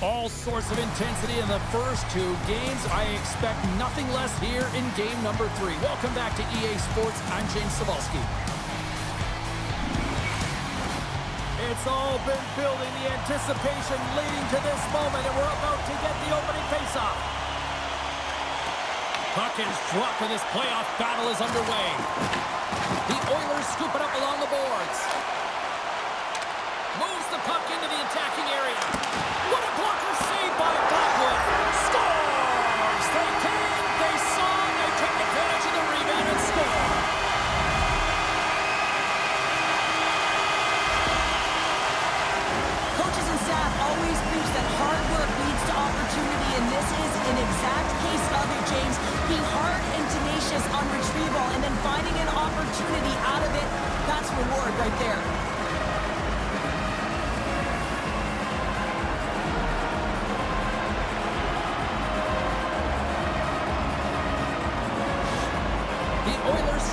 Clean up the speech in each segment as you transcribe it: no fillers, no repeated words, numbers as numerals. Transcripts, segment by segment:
All sorts of intensity in the first two games. I expect nothing less here in game number 3. Welcome back to EA Sports. I'm James Cebulski. It's all been building, the anticipation leading to this moment, and we're about to get the opening faceoff. Puck is dropped and this playoff battle is underway. The Oilers scoop it up along the boards. Moves the puck into the attacking area. What a blocker save by Blackwood. Scores! They came, they saw, they took advantage of the rebound and score. Coaches and staff always preach that hard work leads to opportunity, and this is an exact case of it, James. Being hard and tenacious on retrieval and then finding an opportunity out of it, that's reward right there.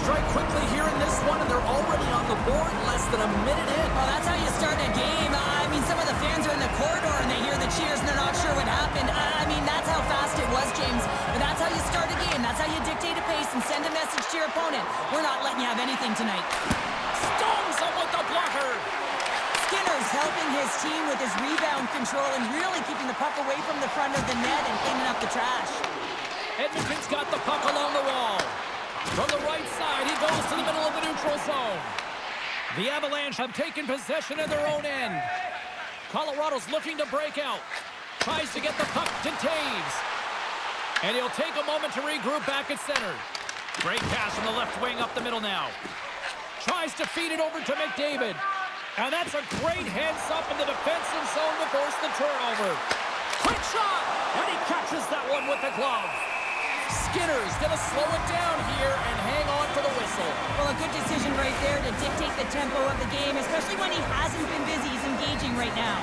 Strike quickly here in this one, and they're already on the board less than a minute in. Well, that's how you start a game. I mean, some of the fans are in the corridor, and they hear the cheers, and they're not sure what happened. I mean, that's how fast it was, James. But that's how you start a game. That's how you dictate a pace and send a message to your opponent. We're not letting you have anything tonight. Stones him with the blocker. Skinner's helping his team with his rebound control and really keeping the puck away from the front of the net and cleaning up the trash. Edmonton's got the puck along the wall. From the right side, he goes to the middle of the neutral zone. The Avalanche have taken possession of their own end. Colorado's looking to break out. Tries to get the puck to Taves. And he'll take a moment to regroup back at center. Great pass from the left wing up the middle now. Tries to feed it over to McDavid. And that's a great heads-up in the defensive zone to force the turnover. Quick shot! And he catches that one with the glove. Skinner's going to slow it down here and hang on for the whistle. Well, a good decision right there to dictate the tempo of the game, especially when he hasn't been busy. He's engaging right now.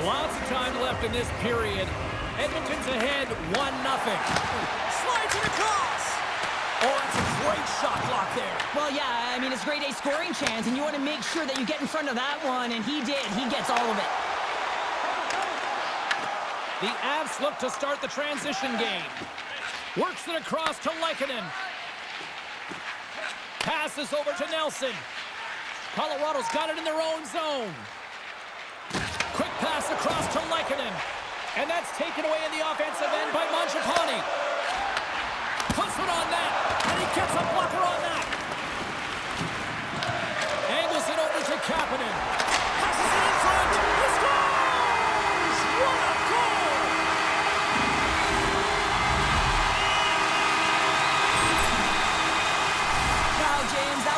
Lots of time left in this period. Edmonton's ahead 1-0. Slides it across. Oh, that's a great shot block there. Well, yeah, I mean, it's grade A scoring chance, and you want to make sure that you get in front of that one, and he did. He gets all of it. The Avs look to start the transition game. Works it across to Lehkonen. Passes over to Nelson. Colorado's got it in their own zone. Quick pass across to Lehkonen. And that's taken away in the offensive end by Mangiapane. Puts it on that. And he gets a blocker on that. Angles it over to Kapanen. Passes it in front. He scores! What a goal!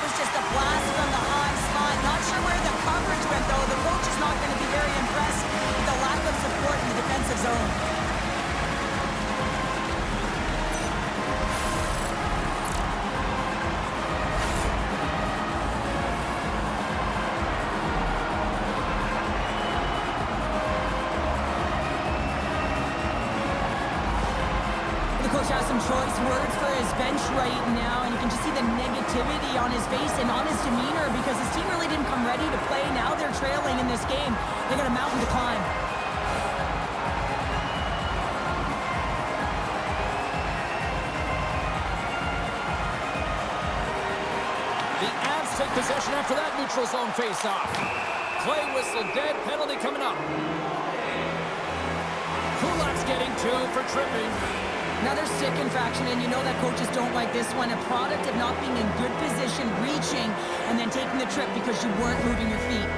Just a blast from the high spot. Not sure where the coverage went, though. The coach is not going to be very impressed with the lack of support in the defensive zone. The coach has some choice words for his bench right now, and you can just see the negativity on his face and on his demeanor because his team really didn't come ready to play. Now they're trailing in this game. They got a mountain to climb. The Avs take possession after that neutral zone face-off. Play whistle dead, penalty coming up. Kulak's getting 2 for tripping. Another stick infraction, and you know that coaches don't like this one. A product of not being in good position, reaching, and then taking the trip because you weren't moving your feet.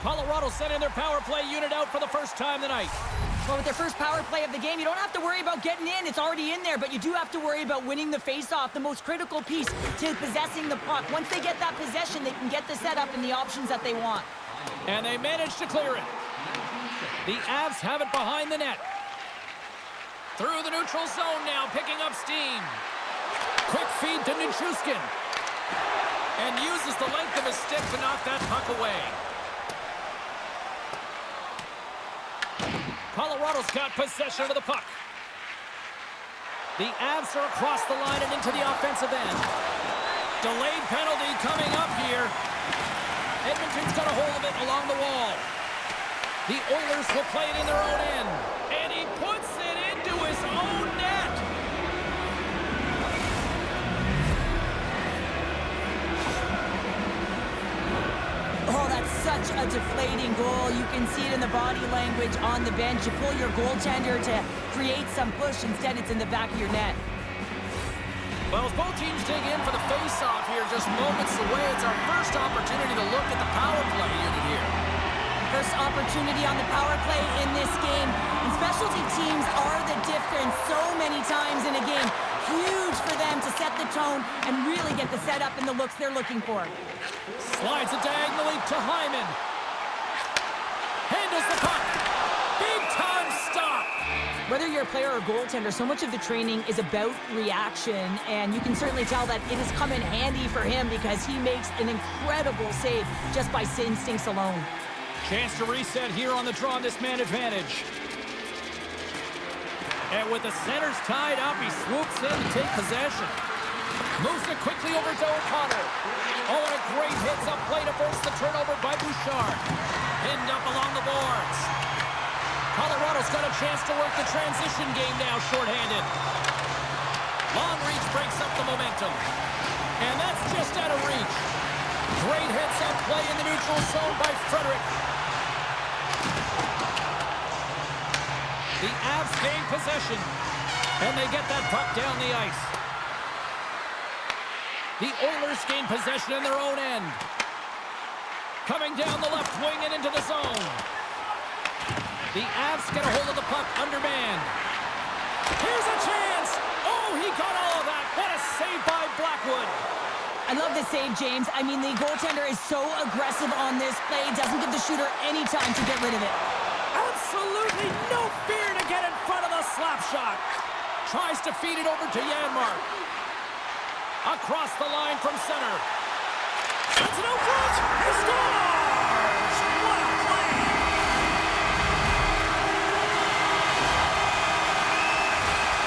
Colorado sending their power play unit out for the first time tonight. Well, with their first power play of the game, you don't have to worry about getting in. It's already in there, but you do have to worry about winning the face-off, the most critical piece to possessing the puck. Once they get that possession, they can get the setup and the options that they want. And they managed to clear it. The Avs have it behind the net. Through the neutral zone now, picking up steam. Quick feed to Nichushkin. And uses the length of his stick to knock that puck away. Colorado's got possession of the puck. The Avs are across the line and into the offensive end. Delayed penalty coming up here. Edmonton's got a hold of it along the wall. The Oilers will play it in their own end. And he puts it into his own net. Oh, that's such a deflating goal. You can see it in the body language on the bench. You pull your goaltender to create some push. Instead, it's in the back of your net. Well, as both teams dig in for the face-off here, just moments away, it's our first opportunity to look at the power play unit here. First opportunity on the power play in this game. And specialty teams are the difference so many times in a game. Huge for them to set the tone and really get the setup and the looks they're looking for. Slides it diagonally to Hyman. Handles the puck. Big-time stop. Whether you're a player or goaltender, so much of the training is about reaction, and you can certainly tell that it has come in handy for him because he makes an incredible save just by instincts alone. Chance to reset here on the draw on this man advantage. And with the centers tied up, he swoops in to take possession. Moves it quickly over to O'Connor. Oh, and a great hits-up play to force the turnover by Bouchard. Pinned up along the boards. Colorado's got a chance to work the transition game now, shorthanded. Long reach breaks up the momentum. And that's just out of reach. Great hits-up play in the neutral zone by Frederick. The Avs gain possession, and they get that puck down the ice. The Oilers gain possession in their own end. Coming down the left wing and into the zone. The Avs get a hold of the puck, undermanned. Here's a chance! Oh, he got all of that. What a save by Blackwood. I love this save, James. I mean, the goaltender is so aggressive on this play. Doesn't give the shooter any time to get rid of it. Absolutely no fear to get in front of the slap shot. Tries to feed it over to Janmark. Across the line from center. Sends it out front. He scores! What a play!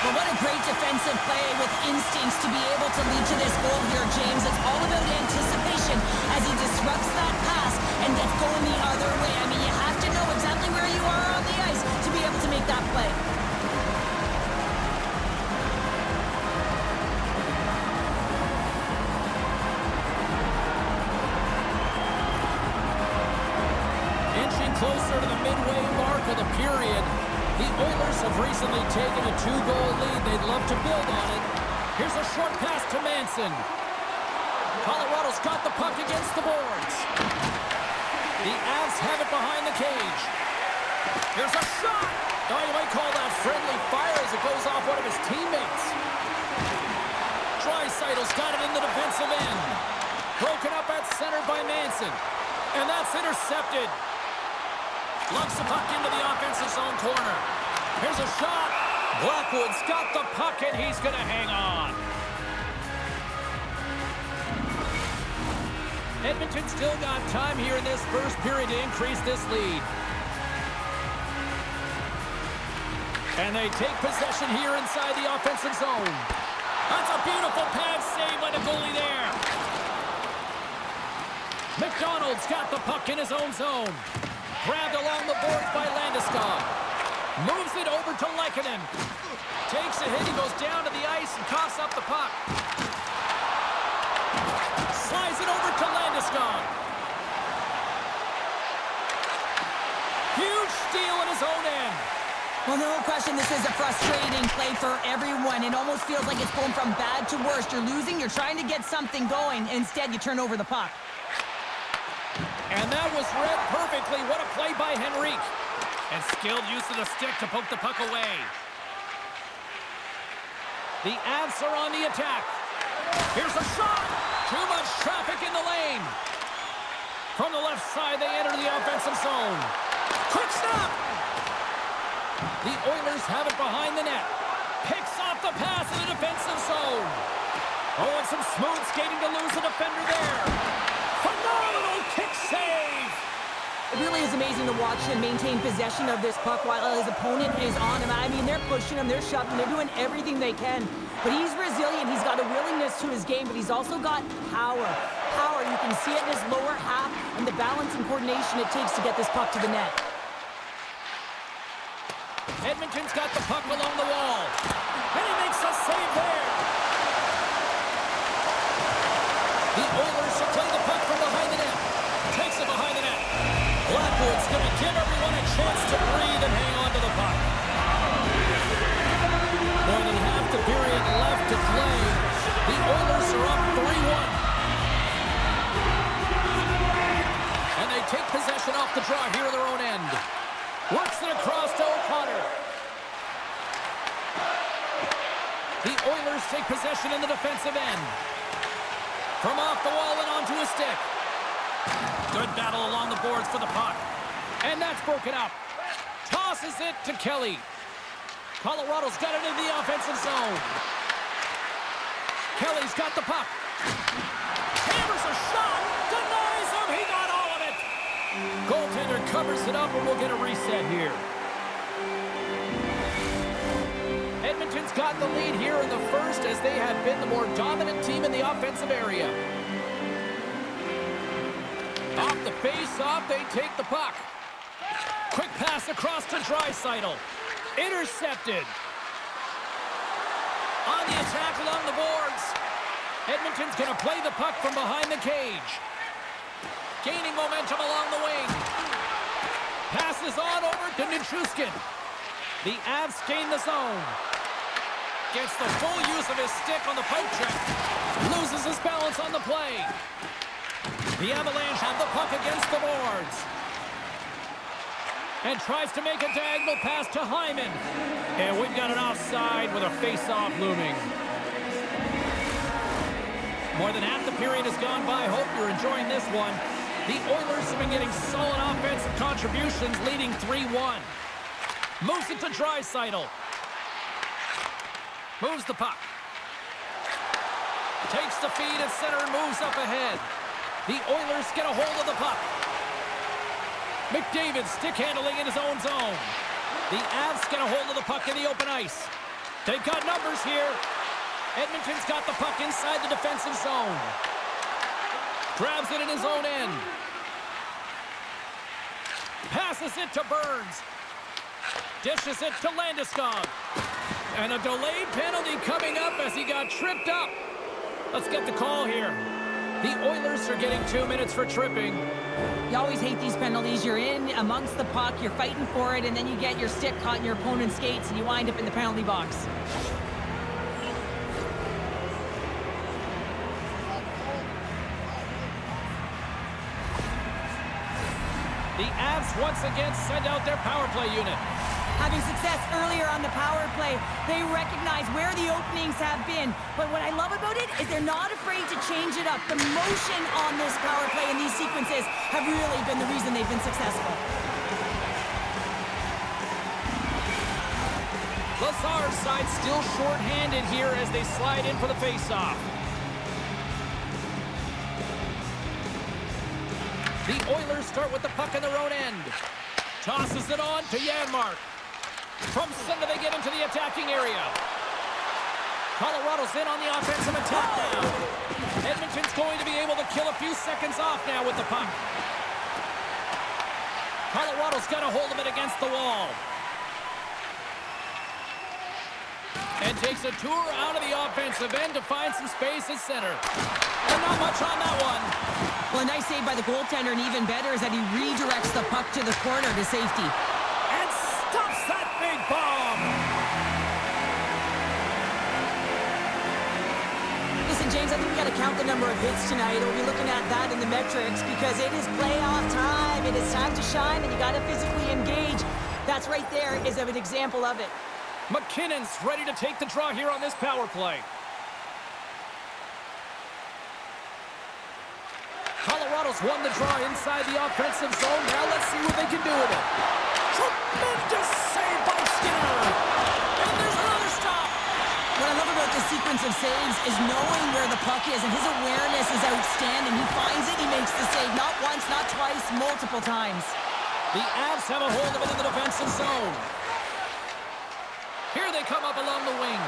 Well, what a great defensive play with instincts to be able to lead to this goal here, James. It's all about anticipation as he disrupts that pass and gets going the other way. I mean, you have to know exactly where you are on the ice to be able to make that play. Inching closer to the midway mark of the period. The Oilers have recently taken a 2-goal lead. They'd love to build on it. Here's a short pass to Manson. Colorado's got the puck against the boards. The Avs have it behind the cage. Here's a shot. Oh, you might call that friendly fire as it goes off one of his teammates. Draisaitl's got it in the defensive end. Broken up at center by Manson. And that's intercepted. Lugs the puck into the offensive zone corner. Here's a shot. Blackwood's got the puck, and he's going to hang on. Edmonton still got time here in this first period to increase this lead. And they take possession here inside the offensive zone. That's a beautiful pad save by the goalie there. McDonald's got the puck in his own zone. Grabbed along the boards by Landeskog. Moves it over to Lehkonen. Takes a hit, he goes down to the ice and coughs up the puck. Slides it over to Landeskog. Huge steal in his own end. Well, no question, this is a frustrating play for everyone. It almost feels like it's going from bad to worse. You're losing, you're trying to get something going. Instead, you turn over the puck. And that was read perfectly. What a play by Henrique. And skilled use of the stick to poke the puck away. The Avs are on the attack. Here's a shot. Too much traffic in the lane. From the left side, they enter the offensive zone. Quick stop. The Oilers have it behind the net. Picks off the pass in the defensive zone. Oh, and some smooth skating to lose the defender there. Phenomenal kick save. It really is amazing to watch him maintain possession of this puck while his opponent is on him. I mean, they're pushing him, they're shoving, they're doing everything they can. but he's resilient. He's got a willingness to his game, but he's also got power. Power, you can see it in his lower half and the balance and coordination it takes to get this puck to the net. Edmonton's got the puck along the wall. And he makes a save there. The Oilers will play the puck from behind the net. Takes it behind the net. Blackwood's going to give everyone a chance to breathe and hang on to the puck. More than half the period left to play. The Oilers are up 3-1. And they take possession off the draw here in their own end. Works it across to O'Connor. The Oilers take possession in the defensive end. From off the wall and onto a stick. Good battle along the boards for the puck. And that's broken up. Tosses it to Kelly. Colorado's got it in the offensive zone. Kelly's got the puck. Hammers a shot. Denies him. He got all of it. Goaltender covers it up, and we'll get a reset here. Edmonton's got the lead here in the first as they have been the more dominant team in the offensive area. Off the face-off, they take the puck. Quick pass across to Draisaitl. Intercepted. On the attack along the boards. Edmonton's going to play the puck from behind the cage. Gaining momentum along the wing. Passes on over to Nichushkin. The Avs gain the zone. Gets the full use of his stick on the poke check. Loses his balance on the play. The Avalanche have the puck against the boards. And tries to make a diagonal pass to Hyman. And we've got an offside with a face-off looming. More than half the period has gone by. Hope you're enjoying this one. The Oilers have been getting solid offensive contributions, leading 3-1. Moves it to Draisaitl. Moves the puck. Takes the feed at center and moves up ahead. The Oilers get a hold of the puck. McDavid stick handling in his own zone. The Avs get a hold of the puck in the open ice. They've got numbers here. Edmonton's got the puck inside the defensive zone. Grabs it in his own end. Passes it to Burns. Dishes it to Landeskog. And a delayed penalty coming up as he got tripped up. Let's get the call here. The Oilers are getting 2 minutes for tripping. You always hate these penalties. You're in amongst the puck, you're fighting for it, and then you get your stick caught in your opponent's skates, and you wind up in the penalty box. The Avs once again send out their power play unit. Having success earlier on the power play, they recognize where the openings have been. But what I love about it is they're not afraid to change it up. The motion on this power play and these sequences have really been the reason they've been successful. Lazar's side still short-handed here as they slide in for the face-off. The Oilers start with the puck in their own end. Tosses it on to Janmark. From center, they get into the attacking area. Colorado's in on the offensive attack now. Edmonton's going to be able to kill a few seconds off now with the puck. Colorado's got a hold of it against the wall. And takes a tour out of the offensive end to find some space at center. And not much on that one. Well, a nice save by the goaltender, and even better is that he redirects the puck to the corner to safety. And stops that big bomb. Listen, James, I think we got to count the number of hits tonight. We'll be looking at that in the metrics because it is playoff time. It is time to shine, and you got to physically engage. That's right there is an example of it. McKinnon's ready to take the draw here on this power play. Colorado's won the draw inside the offensive zone. Now let's see what they can do with it. Tremendous save by Skinner. And there's another stop. What I love about this sequence of saves is knowing where the puck is, and his awareness is outstanding. He finds it, he makes the save. Not once, not twice, multiple times. The Avs have a hold of it in the defensive zone. Here they come up along the wing.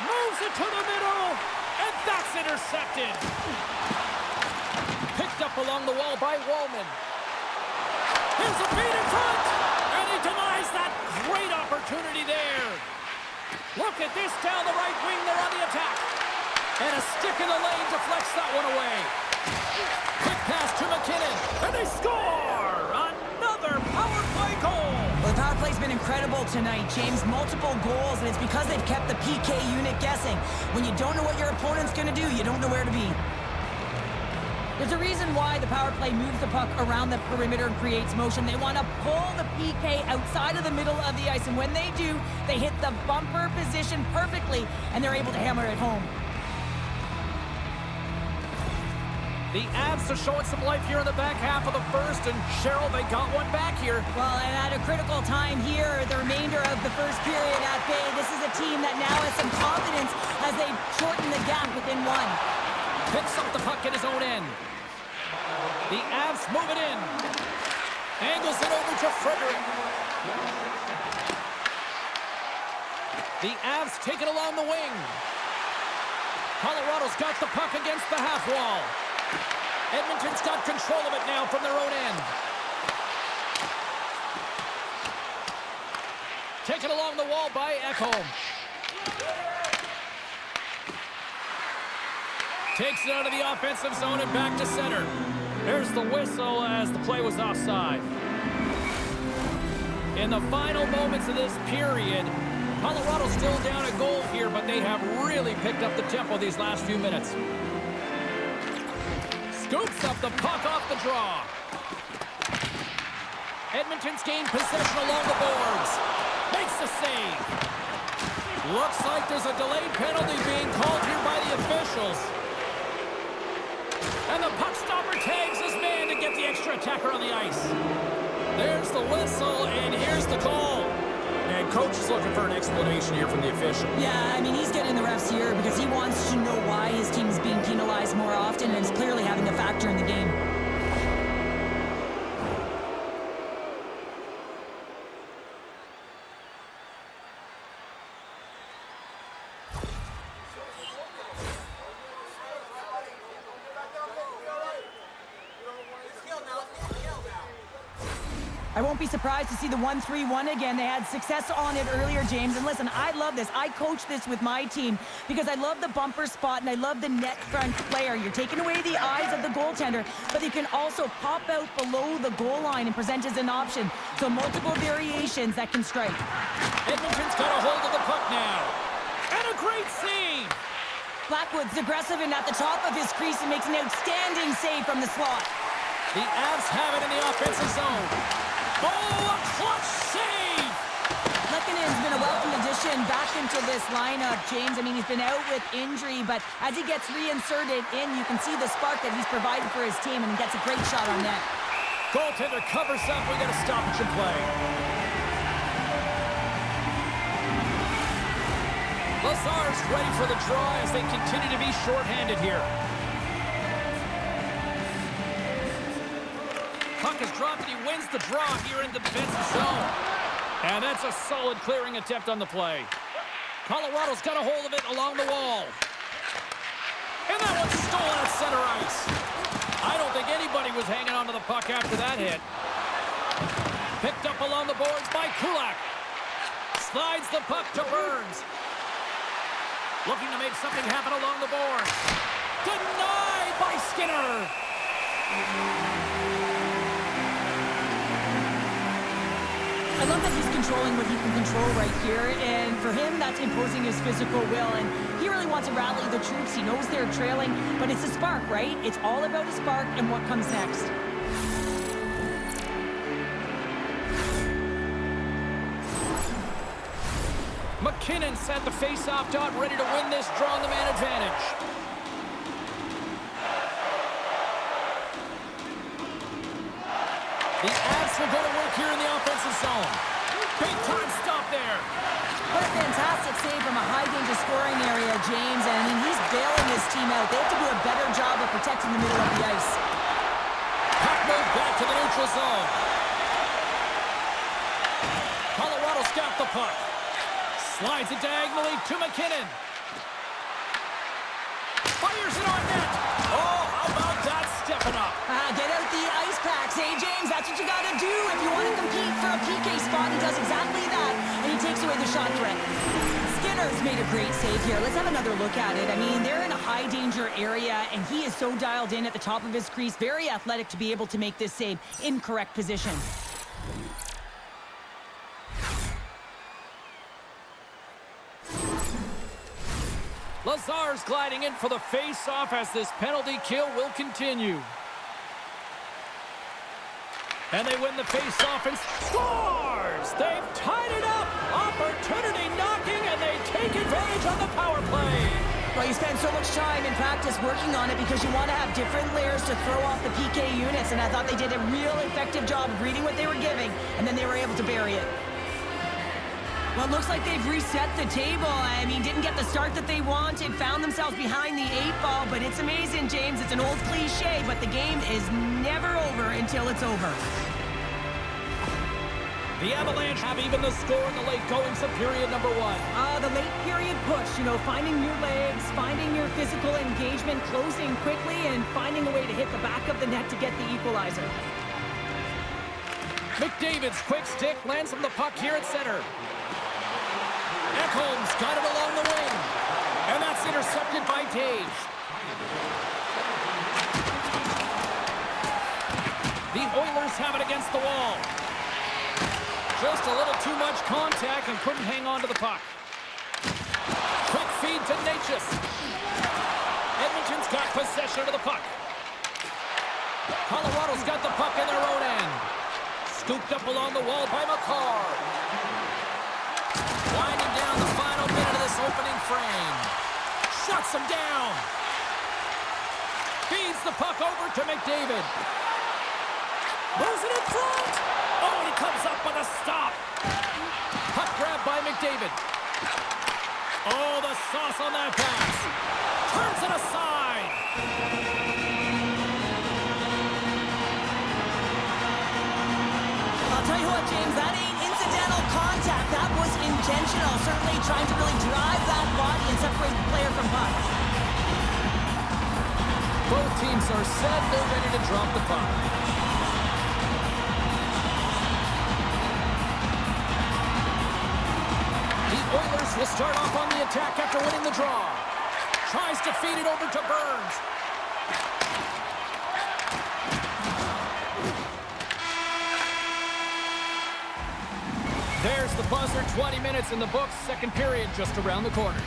Moves it to the middle, and that's intercepted. Picked up along the wall by Wallman. Here's a feed in front, and he denies that great opportunity there. Look at this down the right wing. They're on the attack. And a stick in the lane deflects that one away. Quick pass to McKinnon, and they score! Another power play goal! Well, the power play's been incredible tonight, James. Multiple goals, and it's because they've kept the PK unit guessing. When you don't know what your opponent's going to do, you don't know where to be. There's a reason why the power play moves the puck around the perimeter and creates motion. They want to pull the PK outside of the middle of the ice, and when they do, they hit the bumper position perfectly, and they're able to hammer it home. The Avs are showing some life here in the back half of the first, and Cheryl, they got one back here. Well, and at a critical time here, the remainder of the first period at bay, this is a team that now has some confidence as they shorten the gap within one. Picks up the puck at his own end. The Avs move it in. Angles it over to Frederick. The Avs take it along the wing. Colorado's got the puck against the half wall. Edmonton's got control of it now from their own end. Taken along the wall by Ekholm. Takes it out of the offensive zone and back to center. There's the whistle as the play was offside. In the final moments of this period, Colorado's still down a goal here, but they have really picked up the tempo these last few minutes. Scoops up the puck off the draw. Edmonton's gained possession along the boards. Makes the save. Looks like there's a delayed penalty being called here by the officials. And the puck stopper tags his man to get the extra attacker on the ice. There's the whistle, and here's the call. And coach is looking for an explanation here from the official. Yeah, I mean, he's getting the refs here because he wants to know why his team is being penalized more often, and it's clearly having a factor in the game. I won't be surprised to see the 1-3-1 again. They had success on it earlier, James. And listen, I love this. I coach this with my team because I love the bumper spot and I love the net front player. You're taking away the eyes of the goaltender, but you can also pop out below the goal line and present as an option. So multiple variations that can strike. Edmonton's got a hold of the puck now. And a great save. Blackwood's aggressive and at the top of his crease and makes an outstanding save from the slot. The Avs have it in the offensive zone. Oh, a clutch save! Lekkonen's been a welcome addition back into this lineup, James. I mean, he's been out with injury, but as he gets reinserted in, you can see the spark that he's provided for his team, and he gets a great shot on net. Goaltender covers up. We got a stoppage in play. Lazar's ready for the draw as they continue to be shorthanded here. Puck is dropped and he wins the draw here in the defensive zone. And that's a solid clearing attempt on the play. Colorado's got a hold of it along the wall. And that one's stolen at center ice. I don't think anybody was hanging on to the puck after that hit. Picked up along the boards by Kulak. Slides the puck to Burns. Looking to make something happen along the boards. Denied by Skinner. I love that he's controlling what he can control right here, and for him, that's imposing his physical will, and he really wants to rally the troops. He knows they're trailing, but it's a spark, right? It's all about a spark and what comes next. McKinnon's at the face-off dot, ready to win this draw on the man advantage. The Avs will go to work here in the offensive zone. Big time stop there. What a fantastic save from a high-danger scoring area, James. And I mean, he's bailing his team out. They have to do a better job of protecting the middle of the ice. Puck moved back to the neutral zone. Colorado's got the puck. Slides it diagonally to McKinnon. Fires it on net. Oh, how about that stepping up? Get out the ice packs, hey, James? That's what you got to do if you want to compete for a PK spot. He does exactly that, and he takes away the shot threat. Skinner's made a great save here. Let's have another look at it. I mean, they're in a high-danger area, and he is so dialed in at the top of his crease. Very athletic to be able to make this save in correct position. Lazar's gliding in for the face-off as this penalty kill will continue. And they win the face-off and scores! They've tied it up! Opportunity knocking, and they take advantage on the power play. Well, you spend so much time in practice working on it because you want to have different layers to throw off the PK units, and I thought they did a real effective job of reading what they were giving, and then they were able to bury it. Well, it looks like they've reset the table. I mean, didn't get the start that they wanted, found themselves behind the 8-ball, but it's amazing, James. It's an old cliche, but the game is never over until it's over. The Avalanche have even the score in the late goings of period number 1. The late period push, you know, finding your legs, finding your physical engagement, closing quickly, and finding a way to hit the back of the net to get the equalizer. McDavid's quick stick lands him the puck here at center. Ekholm's got it along the wing. And that's intercepted by Tage. The Oilers have it against the wall. Just a little too much contact and couldn't hang on to the puck. Quick feed to Natchez. Edmonton's got possession of the puck. Colorado's got the puck in their own end. Scooped up along the wall by McCarr. Winding down the final minute of this opening frame. Shuts him down. Feeds the puck over to McDavid. Moves it in front. Oh, and he comes up with a stop. Puck grab by McDavid. Oh, the sauce on that pass. Turns it aside. I'll tell you what, James, that ain't incidental contact. That was intentional. Certainly trying to really drive that body and separate the player from puck. Both teams are set. They're ready to drop the puck. The Oilers will start off on the attack after winning the draw. Tries to feed it over to Burns. There's the buzzer. 20 minutes in the books. Second period just around the corner.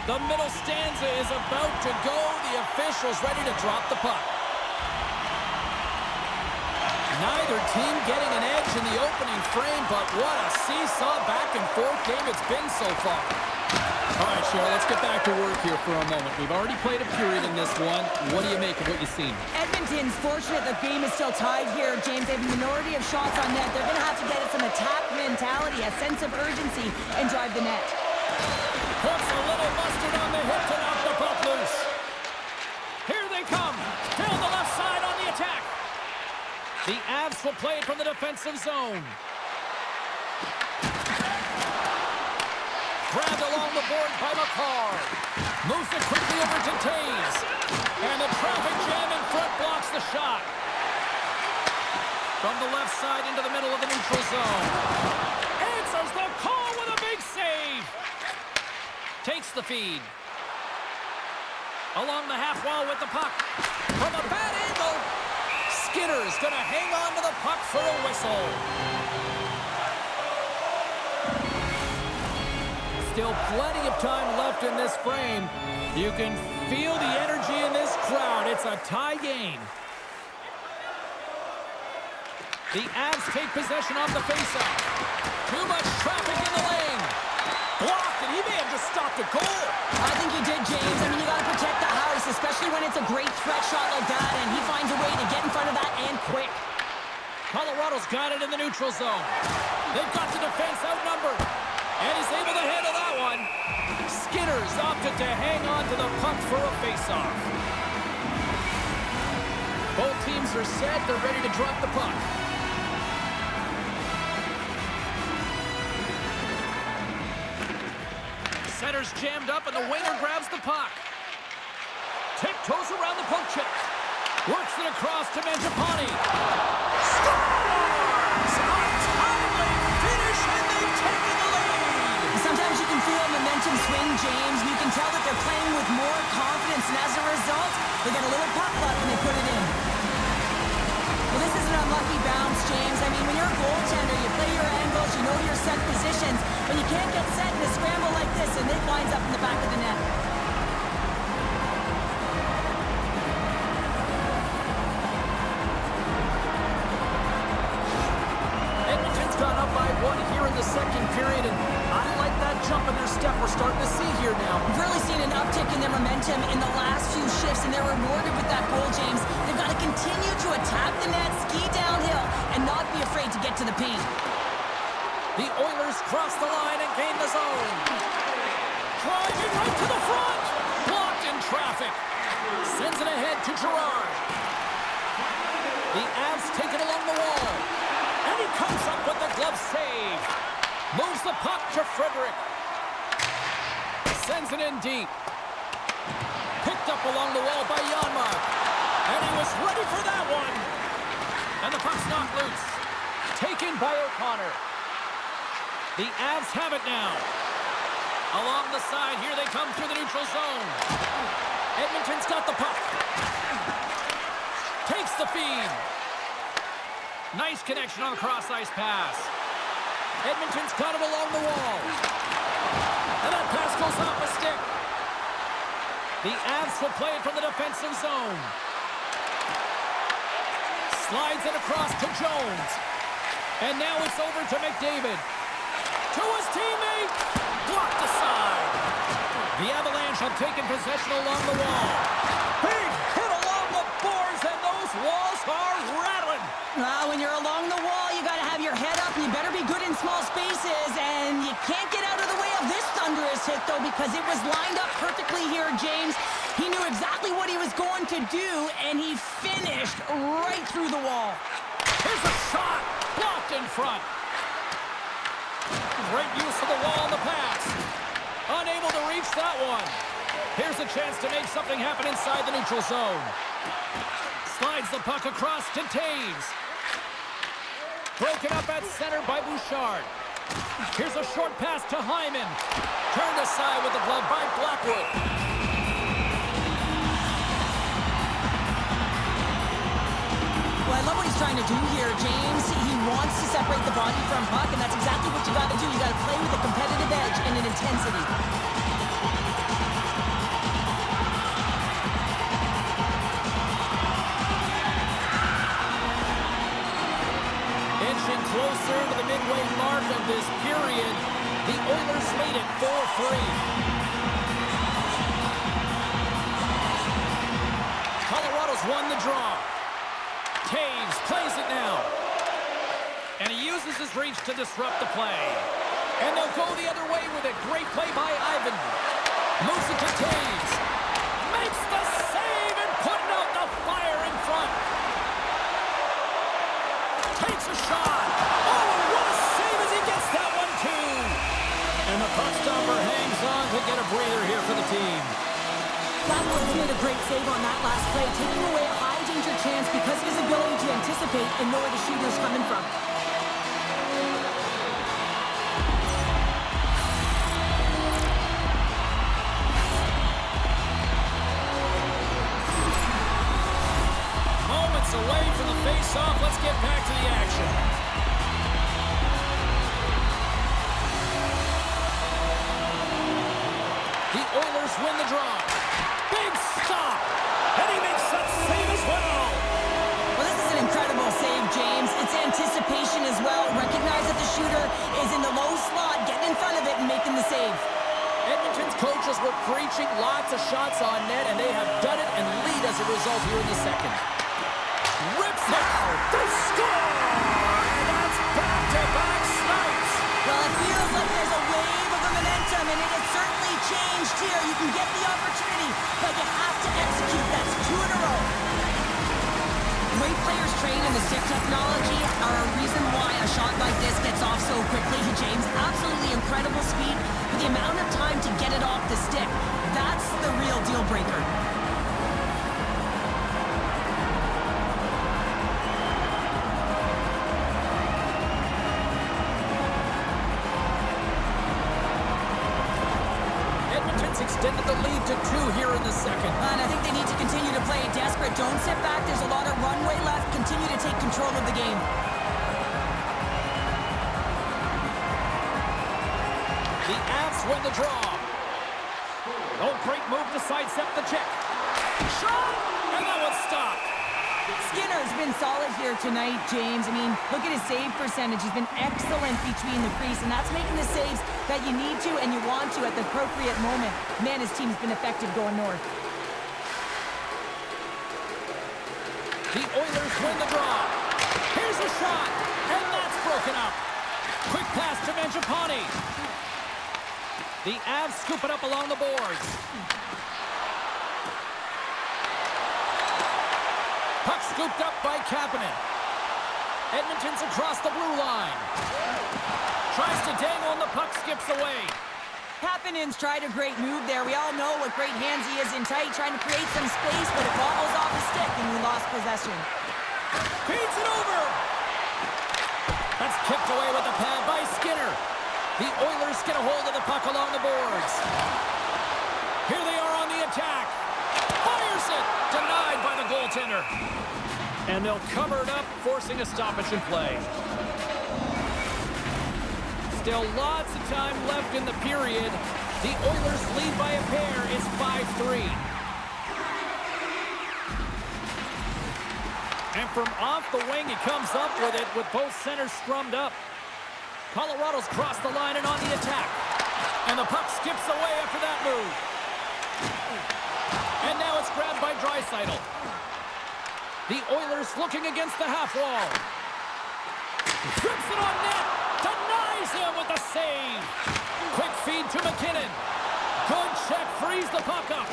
The middle stanza is about to go. The officials ready to drop the puck. Neither team getting an edge in the opening frame, but what a seesaw back and forth game it's been so far. All right, Cheryl, let's get back to work here for a moment. We've already played a period in this one. What do you make of what you've seen? Edmonton's fortunate the game is still tied here, James. They have a minority of shots on net. They're going to have to get some attack mentality, a sense of urgency, and drive the net. Puts a little mustard on the hip to knock the puck loose. Here they come. Down the left side on the attack. The Avs will play it from the defensive zone. Grabbed along the board by McCarr. Moves it quickly over to Taves. And the traffic jam in front blocks the shot. From the left side into the middle of the neutral zone. Answers the call with a big save. Takes the feed. Along the half wall with the puck. From a bad angle. Skinner's going to hang on to the puck for a whistle. Still plenty of time left in this frame. You can feel the energy in this crowd. It's a tie game. The Avs take possession off the faceoff. Too much traffic in the lane. Blocked, and he may have just stopped a goal. I think he did, James. I mean, you got to protect the house, especially when it's a great threat shot like that, and he finds a way to get in front of that and quick. Colorado's got it in the neutral zone. They've got the defense outnumbered, and he's able to handle that one. Skinner's opted to hang on to the puck for a faceoff. Both teams are set. They're ready to drop the puck. Center's jammed up, and the winger grabs the puck. Tiptoes around the poke check. Works it across to Mangiapane. Scores! A timely finish, and they've taken the lead! Sometimes you can feel momentum swing, James. You can tell that they're playing with more confidence, and as a result, they get a little puck luck when they put it in. Well, this is an unlucky bounce, James. I mean, when you're a goaltender, you play your angles, you know your set positions, but you can't get set in a scramble like this, and it winds up in the back of the net. Edmonton's gone up by 1 here in the second period, and I like that jump in their step we're starting to see here now. We've really seen an uptick in their momentum in the last few shifts, and they're rewarded with that goal, James. They've got to continue to attack the net, ski downhill, and not be afraid to get to the paint. The Oilers cross the line and gain the zone. Driving right to the front. Blocked in traffic. Sends it ahead to Gerard. The Avs take it along the wall. And he comes up with the glove save. Moves the puck to Frederick. Sends it in deep. Picked up along the wall by Janmark. And he was ready for that one. And the puck's knocked loose. Taken by O'Connor. The Avs have it now. Along the side, here they come through the neutral zone. Edmonton's got the puck. Takes the feed. Nice connection on the cross-ice pass. Edmonton's got it along the wall. And that pass goes off a stick. The Avs will play it from the defensive zone. Slides it across to Jones. And now it's over to McDavid. To his teammate. Blocked aside. The Avalanche have taken possession along the wall. Big hit along the boards, and those walls are rattling. When you're along the wall, you got to have your head up, and you better be good in small spaces, and you can't get out of the way of this thunderous hit, though, because it was lined up perfectly here, James. He knew exactly what he was going to do, and he finished right through the wall. Here's a shot. Blocked in front. Great use of the wall on the pass. Unable to reach that one. Here's a chance to make something happen inside the neutral zone. Slides the puck across to Taves. Broken up at center by Bouchard. Here's a short pass to Hyman. Turned aside with the glove by Blackwood. Well, I love what he's trying to do here, James. He wants to separate the body from puck, and that's exactly what you got to do. You got to play with a competitive edge and an intensity. Inching closer to the midway mark of this period, the Oilers lead it 4-3. Colorado's won the draw. Taves plays it now. And he uses his reach to disrupt the play. And they'll go the other way with it. Great play by Ivan. Moves it to Taves. Makes the save and putting out the fire in front. Takes a shot. Oh, what a save as he gets that one too. And the puck stopper hangs on to get a breather here for the team. Blackwood's made a great save on that last play, taking away a high-danger chance because of his ability to anticipate and know where the shooter's coming from. Moments away from the face-off. Let's get back to the action. The Oilers win the draw. Big stop. And he makes that save as well. Well, this is an incredible save, James. It's anticipation as well. Recognize that the shooter is in the low slot, getting in front of it and making the save. Edmonton's coaches were preaching lots of shots on net, and they have done it and lead as a result here in the second. Rips it. They score. And that's back-to-back snipes. Well, it feels like there's a wave of momentum, and it has certainly changed here. You can get the opportunity, but you have to execute. That's 2 in a row. way players train in the stick technology are a reason why a shot like this gets off so quickly, James. Absolutely incredible speed, but the amount of time to get it off the stick, that's the real deal breaker. Edmonton's extended the lead to 2 here in the second. And I think they need to continue to play desperate. Don't sit back. There's a lot of runway left. Continue to take control of the game. The Avs win the draw. Oh, great move to sidestep the check. Shot! And that one's stopped. Skinner's been solid here tonight, James. I mean, look at his save percentage. He's been excellent between the crease, and that's making the saves that you need to and you want to at the appropriate moment. Man, his team's been effective going north. The Oilers win the draw. Here's a shot, and that's broken up. Quick pass to Mangiapane. The Avs scoop it up along the boards. Puck scooped up by Kapanen. Edmonton's across the blue line. Tries to dangle and the puck skips away. Kapanen's tried a great move there. We all know what great hands he is in tight, trying to create some space, but it bobbles off the stick and we lost possession. Feeds it over. That's kicked away with the pad by Skinner. The Oilers get a hold of the puck along the boards. Here they are on the attack. Fires it. Denied by the goaltender. And they'll cover it up, forcing a stoppage in play. Still lots of time left in the period. The Oilers lead by a pair. It's 5-3. And from off the wing, he comes up with it with both centers scrummed up. Colorado's crossed the line and on the attack. And the puck skips away after that move. And now it's grabbed by Draisaitl. The Oilers looking against the half wall. Trips it on net. Denies him with the save. Quick feed to McKinnon. Good check. Frees the puck up.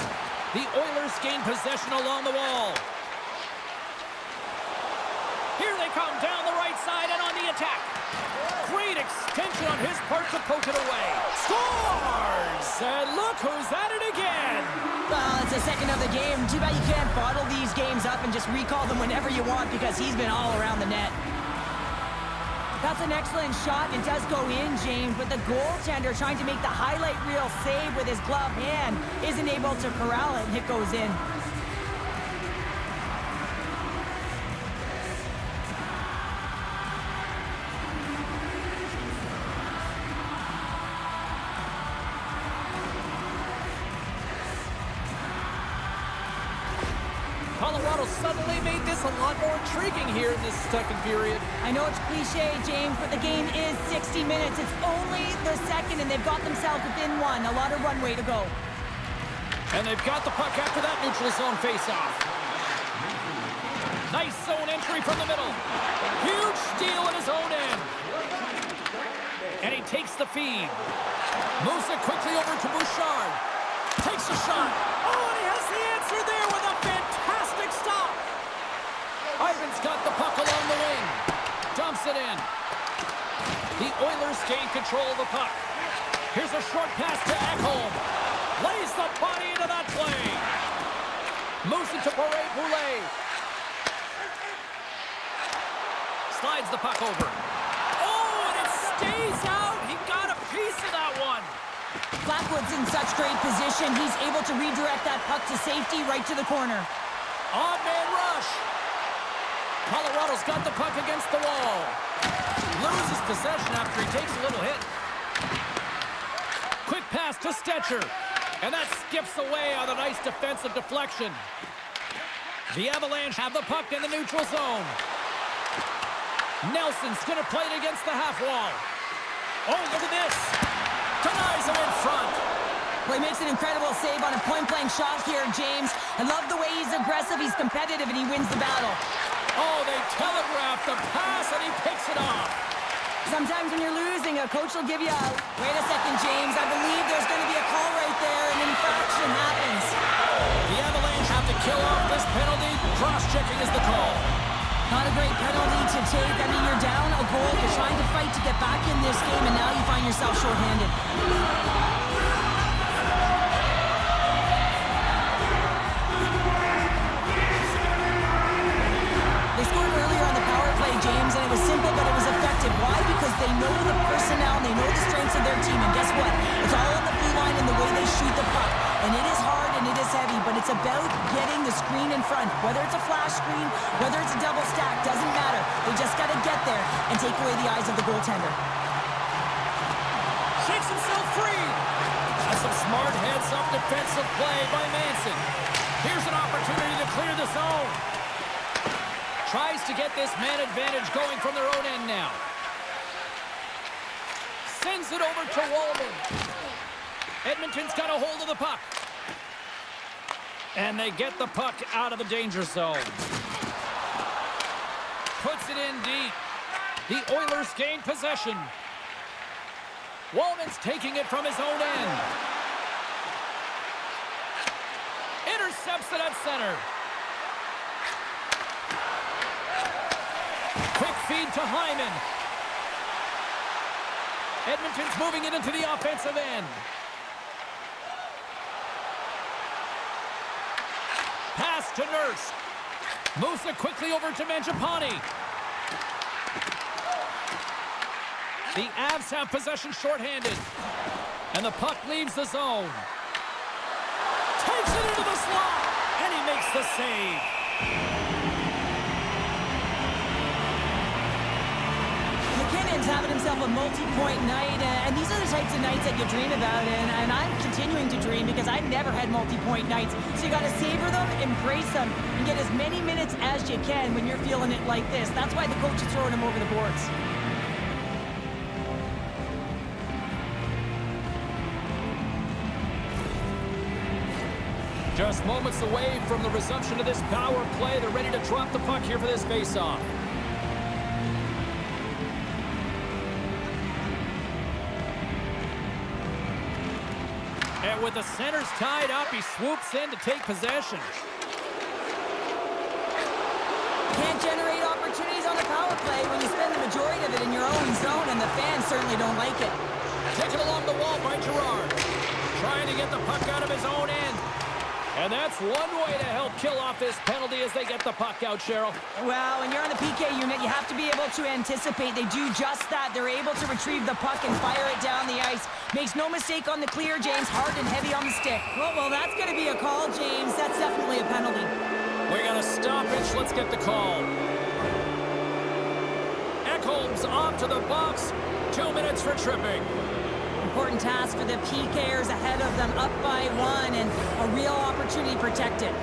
The Oilers gain possession along the wall. Here they come down the right side and on the attack. Great extension on his part to poke it away. Scores! And look who's at it again. Well, it's the second of the game. Too bad you can't bottle these games up and just recall them whenever you want because he's been all around the net. That's an excellent shot. It does go in, James, but the goaltender trying to make the highlight reel save with his glove hand isn't able to corral it, and it goes in. Colorado suddenly made this a lot more intriguing here in this second period. I know it's cliche, James, but the game is 60 minutes. It's only the second, and they've got themselves within one. A lot of runway to go. And they've got the puck after that neutral zone faceoff. Nice zone entry from the middle. Huge steal in his own end. And he takes the feed. Moves it quickly over to Bouchard. Takes a shot. Oh, and he has the answer there with a fantastic stop. Ivan's got the puck along the wing. Dumps it in. The Oilers gain control of the puck. Here's a short pass to Ekholm. Lays the body into that play. Moves it to Boulet. Slides the puck over. Oh, and it stays out. He got a piece of that one. Blackwood's in such great position. He's able to redirect that puck to safety right to the corner. Odd man rush. Colorado's got the puck against the wall. Loses possession after he takes a little hit. Quick pass to Stetcher. And that skips away on a nice defensive deflection. The Avalanche have the puck in the neutral zone. Nelson's going to play it against the half wall. Oh, look at this. Denies him in front. Well, he makes an incredible save on a point-blank shot here, James. I love the way he's aggressive, he's competitive, and he wins the battle. Oh, they telegraph the pass, and he picks it off. Sometimes when you're losing, a coach will give you a, wait a second, James, I believe there's going to be a call right there, and an infraction happens. The Avalanche have to kill off this penalty. Cross-checking is the call. Not a great penalty to take. I mean, you're down a goal. You're trying to fight to get back in this game, and now you find yourself shorthanded. They scored earlier on the power play, James, and it was simple, but it was effective. Why? Because they know the personnel, and they know the strengths of their team, and guess what? It's all on the blue line and the way they shoot the puck. And it is hard and it is heavy, but it's about getting the screen in front. Whether it's a flash screen, whether it's a double stack, doesn't matter. They just got to get there and take away the eyes of the goaltender. Shakes himself free. That's some smart heads-up defensive play by Manson. Here's an opportunity to clear the zone. Tries to get this man advantage going from their own end now. Sends it over to Wallman. Edmonton's got a hold of the puck. And they get the puck out of the danger zone. Puts it in deep. The Oilers gain possession. Wallman's taking it from his own end. Intercepts it at center. Quick feed to Hyman. Edmonton's moving it into the offensive end. Pass to Nurse. Moves it quickly over to Mangiapane. The Avs have possession shorthanded. And the puck leaves the zone. Takes it into the slot. And he makes the save. McKinnon's having himself a multi-point night, and these are the types of nights that you dream about, and I'm continuing to dream because I've never had multi-point nights. So you got to savor them, embrace them, and get as many minutes as you can when you're feeling it like this. That's why the coach is throwing him over the boards. Just moments away from the resumption of this power play. They're ready to drop the puck here for this face-off. And with the centers tied up, he swoops in to take possession. Can't generate opportunities on the power play when you spend the majority of it in your own zone, and the fans certainly don't like it. Taken along the wall by Gerard. Trying to get the puck out of his own end. And that's one way to help kill off this penalty as they get the puck out, Cheryl. Well, when you're on the PK unit, you have to be able to anticipate. They do just that. They're able to retrieve the puck and fire it down the ice. Makes no mistake on the clear, James. Hard and heavy on the stick. Well, that's going to be a call, James. That's definitely a penalty. We got a stoppage. Let's get the call. Ekholm's off to the box. 2 minutes for tripping. Important task for the PKers ahead of them, up by 1, and a real opportunity protected.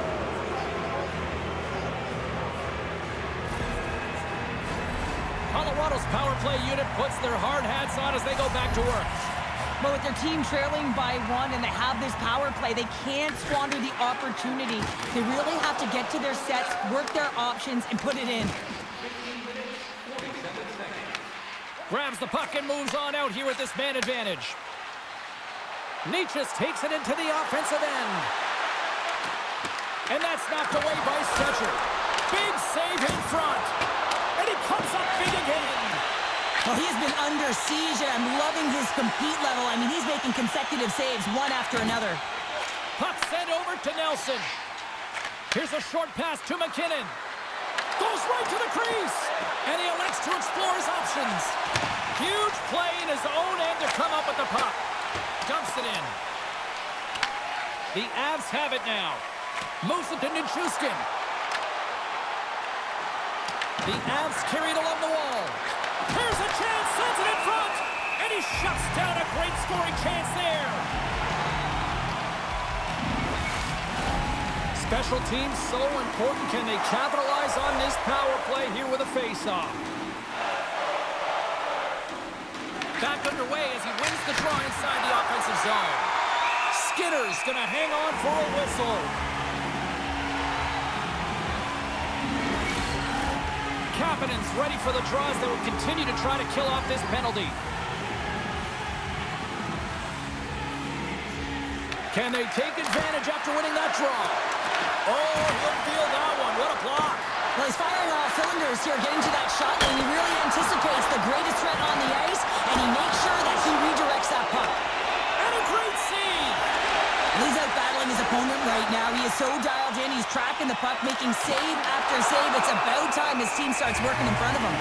Colorado's power play unit puts their hard hats on as they go back to work. But with their team trailing by 1 and they have this power play, they can't squander the opportunity. They really have to get to their sets, work their options, and put it in. Grabs the puck and moves on out here with this man advantage. Nietzsche takes it into the offensive end. And that's knocked away by Stetcher. Big save in front. And he comes up big again. Well, he has been under siege, and I'm loving his compete level. I mean, he's making consecutive saves, one after another. Puck sent over to Nelson. Here's a short pass to McKinnon. Goes right to the crease. And he elects to explore his options. Huge play in his own end to come up with the puck. Dumps it in. The Avs have it now. Moves it to Nichushkin. The Avs carried along the wall. Here's a chance, sends it in front. And he shuts down a great scoring chance there. Special teams so important. Can they capitalize on this power play here with a face-off? Back underway as he wins the draw inside the offensive zone. Skinner's going to hang on for a whistle. Kapanen's ready for the draws that will continue to try to kill off this penalty. Can they take advantage after winning that draw? Oh, he'll feel that one. What a block. Well, he's firing all cylinders here, getting to that shot lane. He really anticipates the greatest threat on the ice, and he makes sure that he redirects that puck. And a great save! He's out battling his opponent right now. He is so dialed in. He's tracking the puck, making save after save. It's about time his team starts working in front of him.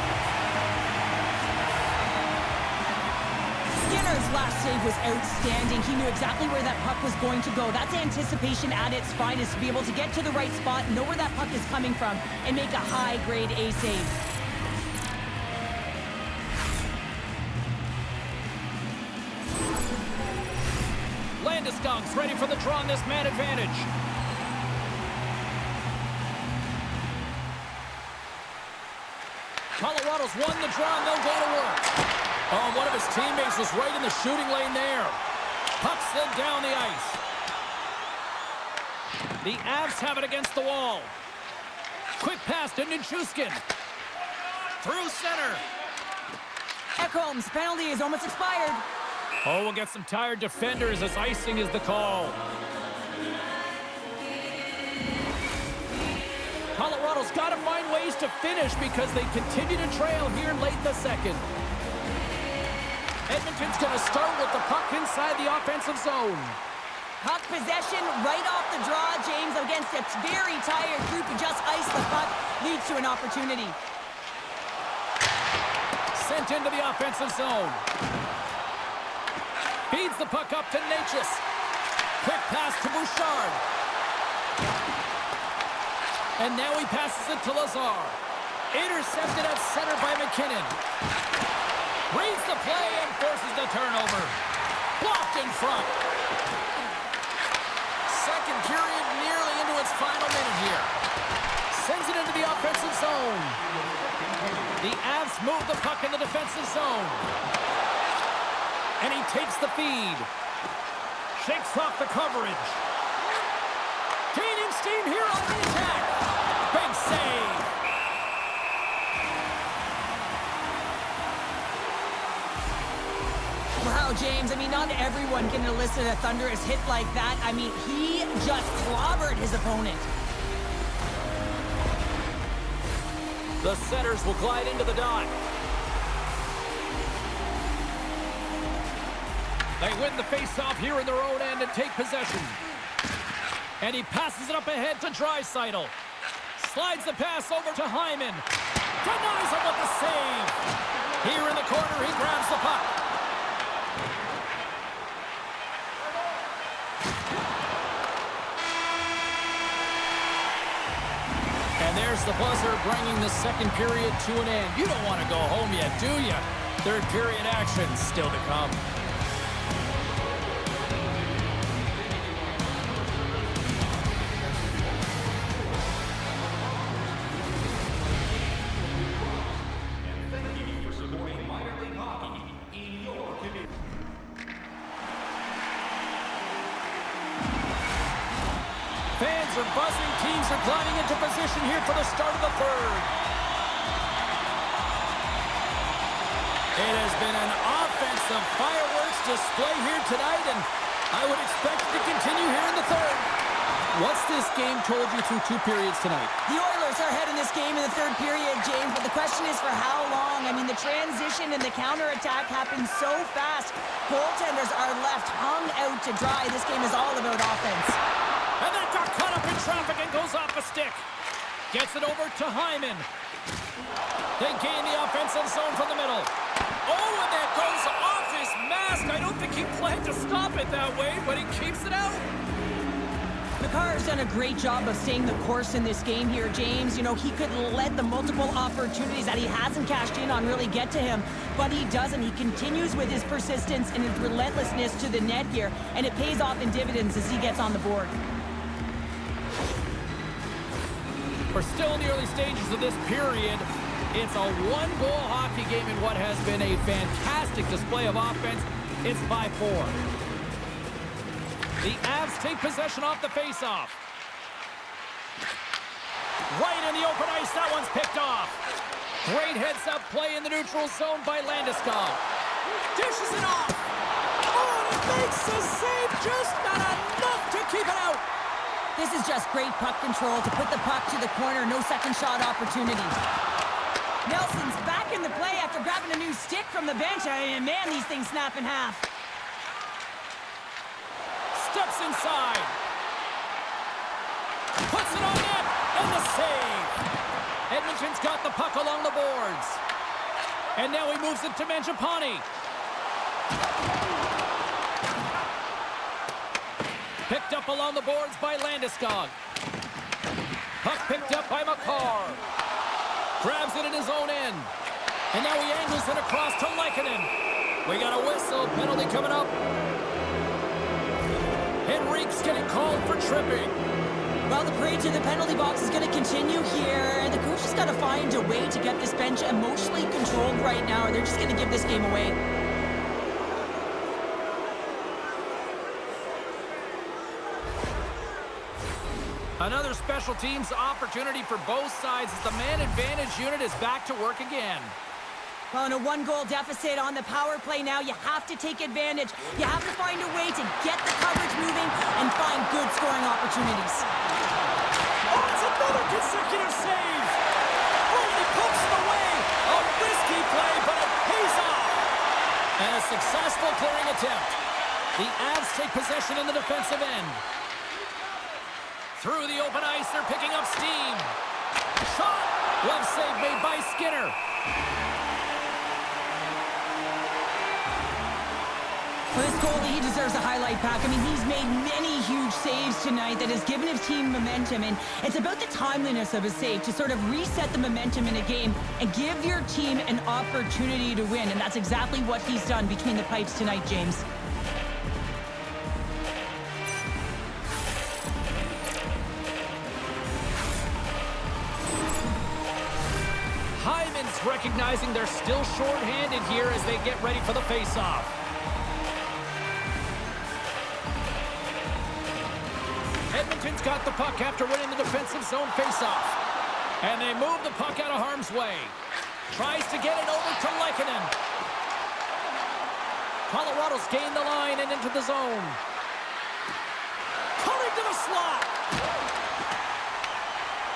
Skinner's last save was outstanding. He knew exactly where that puck was going to go. That's anticipation at its finest, to be able to get to the right spot, know where that puck is coming from, and make a high-grade A save. Landeskog's ready for the draw on this man advantage. Colorado's won the draw and they'll go to work. Oh, one of his teammates was right in the shooting lane there. Puck slid down the ice. The Avs have it against the wall. Quick pass to Nichushkin. Through center. Ekholm's penalty is almost expired. Oh, we'll get some tired defenders as icing is the call. Colorado's got to find ways to finish because they continue to trail here late in the second. Edmonton's going to start with the puck inside the offensive zone. Puck possession right off the draw, James, against a very tired group who just iced the puck, leads to an opportunity. Sent into the offensive zone. Feeds the puck up to Natchez. Quick pass to Bouchard. And now he passes it to Lazar. Intercepted at center by McKinnon. Reads the play and forces the turnover. Blocked in front. Second period nearly into its final minute here. Sends it into the offensive zone. The Avs move the puck in the defensive zone. And he takes the feed. Shakes off the coverage. Gaining steam here on the attack. Big save. Wow, James, I mean, not everyone can elicit a thunderous hit like that. I mean, he just clobbered his opponent. The Setters will glide into the dot. They win the face-off here in their own end and take possession. And he passes it up ahead to Draisaitl. Slides the pass over to Hyman. Denies him with the save. Here in the corner, he grabs the puck. And there's the buzzer bringing the second period to an end. You don't want to go home yet, do you? Third period action still to come. Fans are buzzing. Teams are gliding into position here for the start of the third. It has been an offensive fireworks display here tonight, and I would expect it to continue here in the third. What's this game told you through two periods tonight? The Oilers are ahead in this game in the third period, James, but the question is for how long? I mean, the transition and the counterattack happen so fast. Goaltenders are left hung out to dry. This game is all about offense. And then got caught up in traffic and goes off a stick. Gets it over to Hyman. They gain the offensive zone from the middle. Oh, and that goes off his mask. I don't think he planned to stop it that way, but he keeps it out. McCarr's done a great job of staying the course in this game here, James. You know, he could let the multiple opportunities that he hasn't cashed in on really get to him, but he doesn't. He continues with his persistence and his relentlessness to the net here, and it pays off in dividends as he gets on the board. We're still in the early stages of this period. It's a one-goal hockey game in what has been a fantastic display of offense. It's 5-4. The Avs take possession off the face-off. Right in the open ice, that one's picked off. Great heads-up play in the neutral zone by Landeskog. Dishes it off. Oh, and it makes the save, just not enough to keep it out. This is just great puck control to put the puck to the corner. No second shot opportunity. Nelson's back in the play after grabbing a new stick from the bench. And man, these things snap in half. Steps inside. Puts it on net. And the save. Edmonton's got the puck along the boards. And now he moves it to Mangiapane. Picked up along the boards by Landeskog. Puck picked up by McCarr. Grabs it in his own end. And now he angles it across to Lehkonen. We got a whistle. Penalty coming up. Henrique's getting called for tripping. Well, the parade to the penalty box is going to continue here. And the coach has got to find a way to get this bench emotionally controlled right now, or they're just going to give this game away. Another special teams opportunity for both sides as the man advantage unit is back to work again. Well, in a one-goal deficit on the power play now, you have to take advantage. You have to find a way to get the coverage moving and find good scoring opportunities. Oh, it's another consecutive save! Only pokes it away! A risky play, but it pays off! And a successful clearing attempt. The Avs take possession in the defensive end. Through the open ice, they're picking up steam. Shot! Glove save made by Skinner. For this goalie, he deserves a highlight pack. I mean, he's made many huge saves tonight that has given his team momentum, and it's about the timeliness of a save to sort of reset the momentum in a game and give your team an opportunity to win, and that's exactly what he's done between the pipes tonight, James. Hyman's recognizing they're still short-handed here as they get ready for the face-off. Edmonton's got the puck after winning the defensive zone face-off. And they move the puck out of harm's way. Tries to get it over to Lehkonen. Colorado's gained the line and into the zone. Coming to the slot.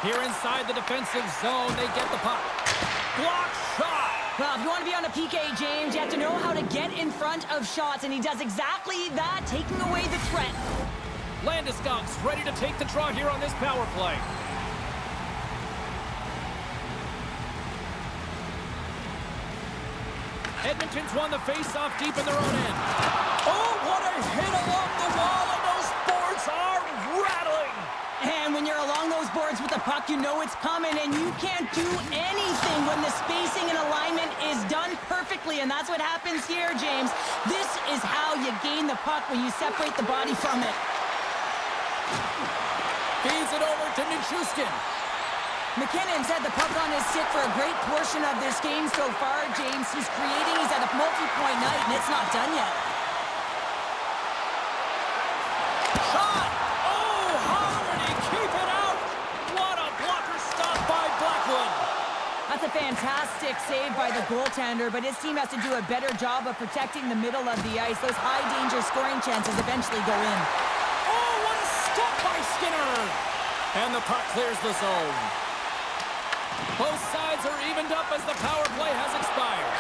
Here inside the defensive zone, they get the puck. Block shot. Well, if you want to be on a PK, James, you have to know how to get in front of shots, and he does exactly that, taking away the threat. Landeskog's ready to take the draw here on this power play. Edmonton's won the face-off deep in their own end. Oh, what a hit along the wall, and those boards are rattling. And when you're along those boards with the puck, you know it's coming, and you can't do anything when the spacing and alignment is done perfectly, and that's what happens here, James. This is how you gain the puck, when you separate the body from it. Feeds it over to Nichushkin. McKinnon's had the puck on his stick for a great portion of this game so far, James. He's creating, he's at a multi-point night, and it's not done yet. Shot! Oh, Hardy, keep it out! What a blocker stop by Blackwood! That's a fantastic save by the goaltender, but his team has to do a better job of protecting the middle of the ice. Those high-danger scoring chances eventually go in. Oh, what a stop by Skinner! And the puck clears the zone. Both sides are evened up as the power play has expired.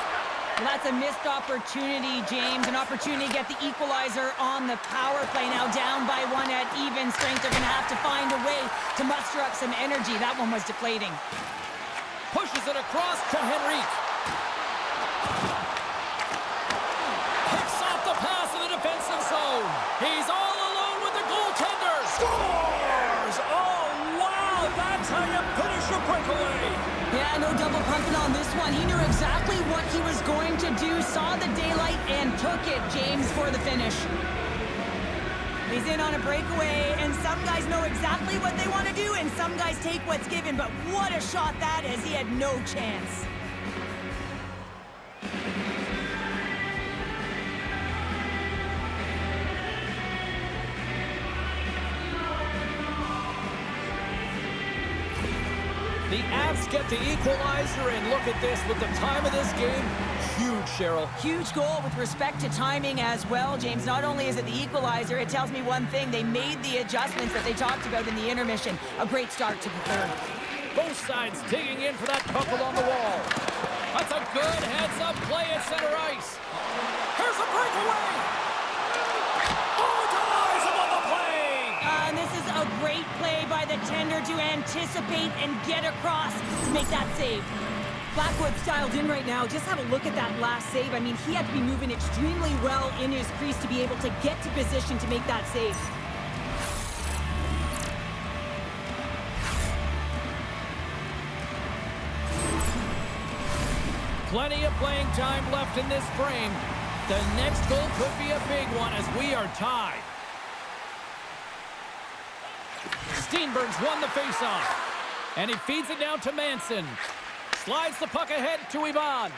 Well, that's a missed opportunity, James. An opportunity to get the equalizer on the power play. Now down by one at even strength. They're going to have to find a way to muster up some energy. That one was deflating. Pushes it across to Henrique. Picks off the pass in the defensive zone. He's all alone with the goaltender. Scores! Oh, wow! That's how you finish a breakaway. Yeah, no double pumping on this one. He knew exactly what he was going to do, saw the daylight, and took it, James, for the finish. He's in on a breakaway, and some guys know exactly what they want to do, and some guys take what's given, but what a shot that is. He had no chance. The Avs get the equalizer, and look at this. With the time of this game, huge, Cheryl. Huge goal with respect to timing as well, James. Not only is it the equalizer, it tells me one thing. They made the adjustments that they talked about in the intermission. A great start to the third. Both sides digging in for that puck along the wall. That's a good heads-up play at center ice. Here's a breakaway. Oh, denies him on the play. And this is a great play by the tender to anticipate and get across to make that save. Blackwood's dialed in right now. Just have a look at that last save. I mean, he had to be moving extremely well in his crease to be able to get to position to make that save. Plenty of playing time left in this frame. The next goal could be a big one as we are tied. Steenberg's won the faceoff. And he feeds it down to Manson. Slides the puck ahead to Ivan.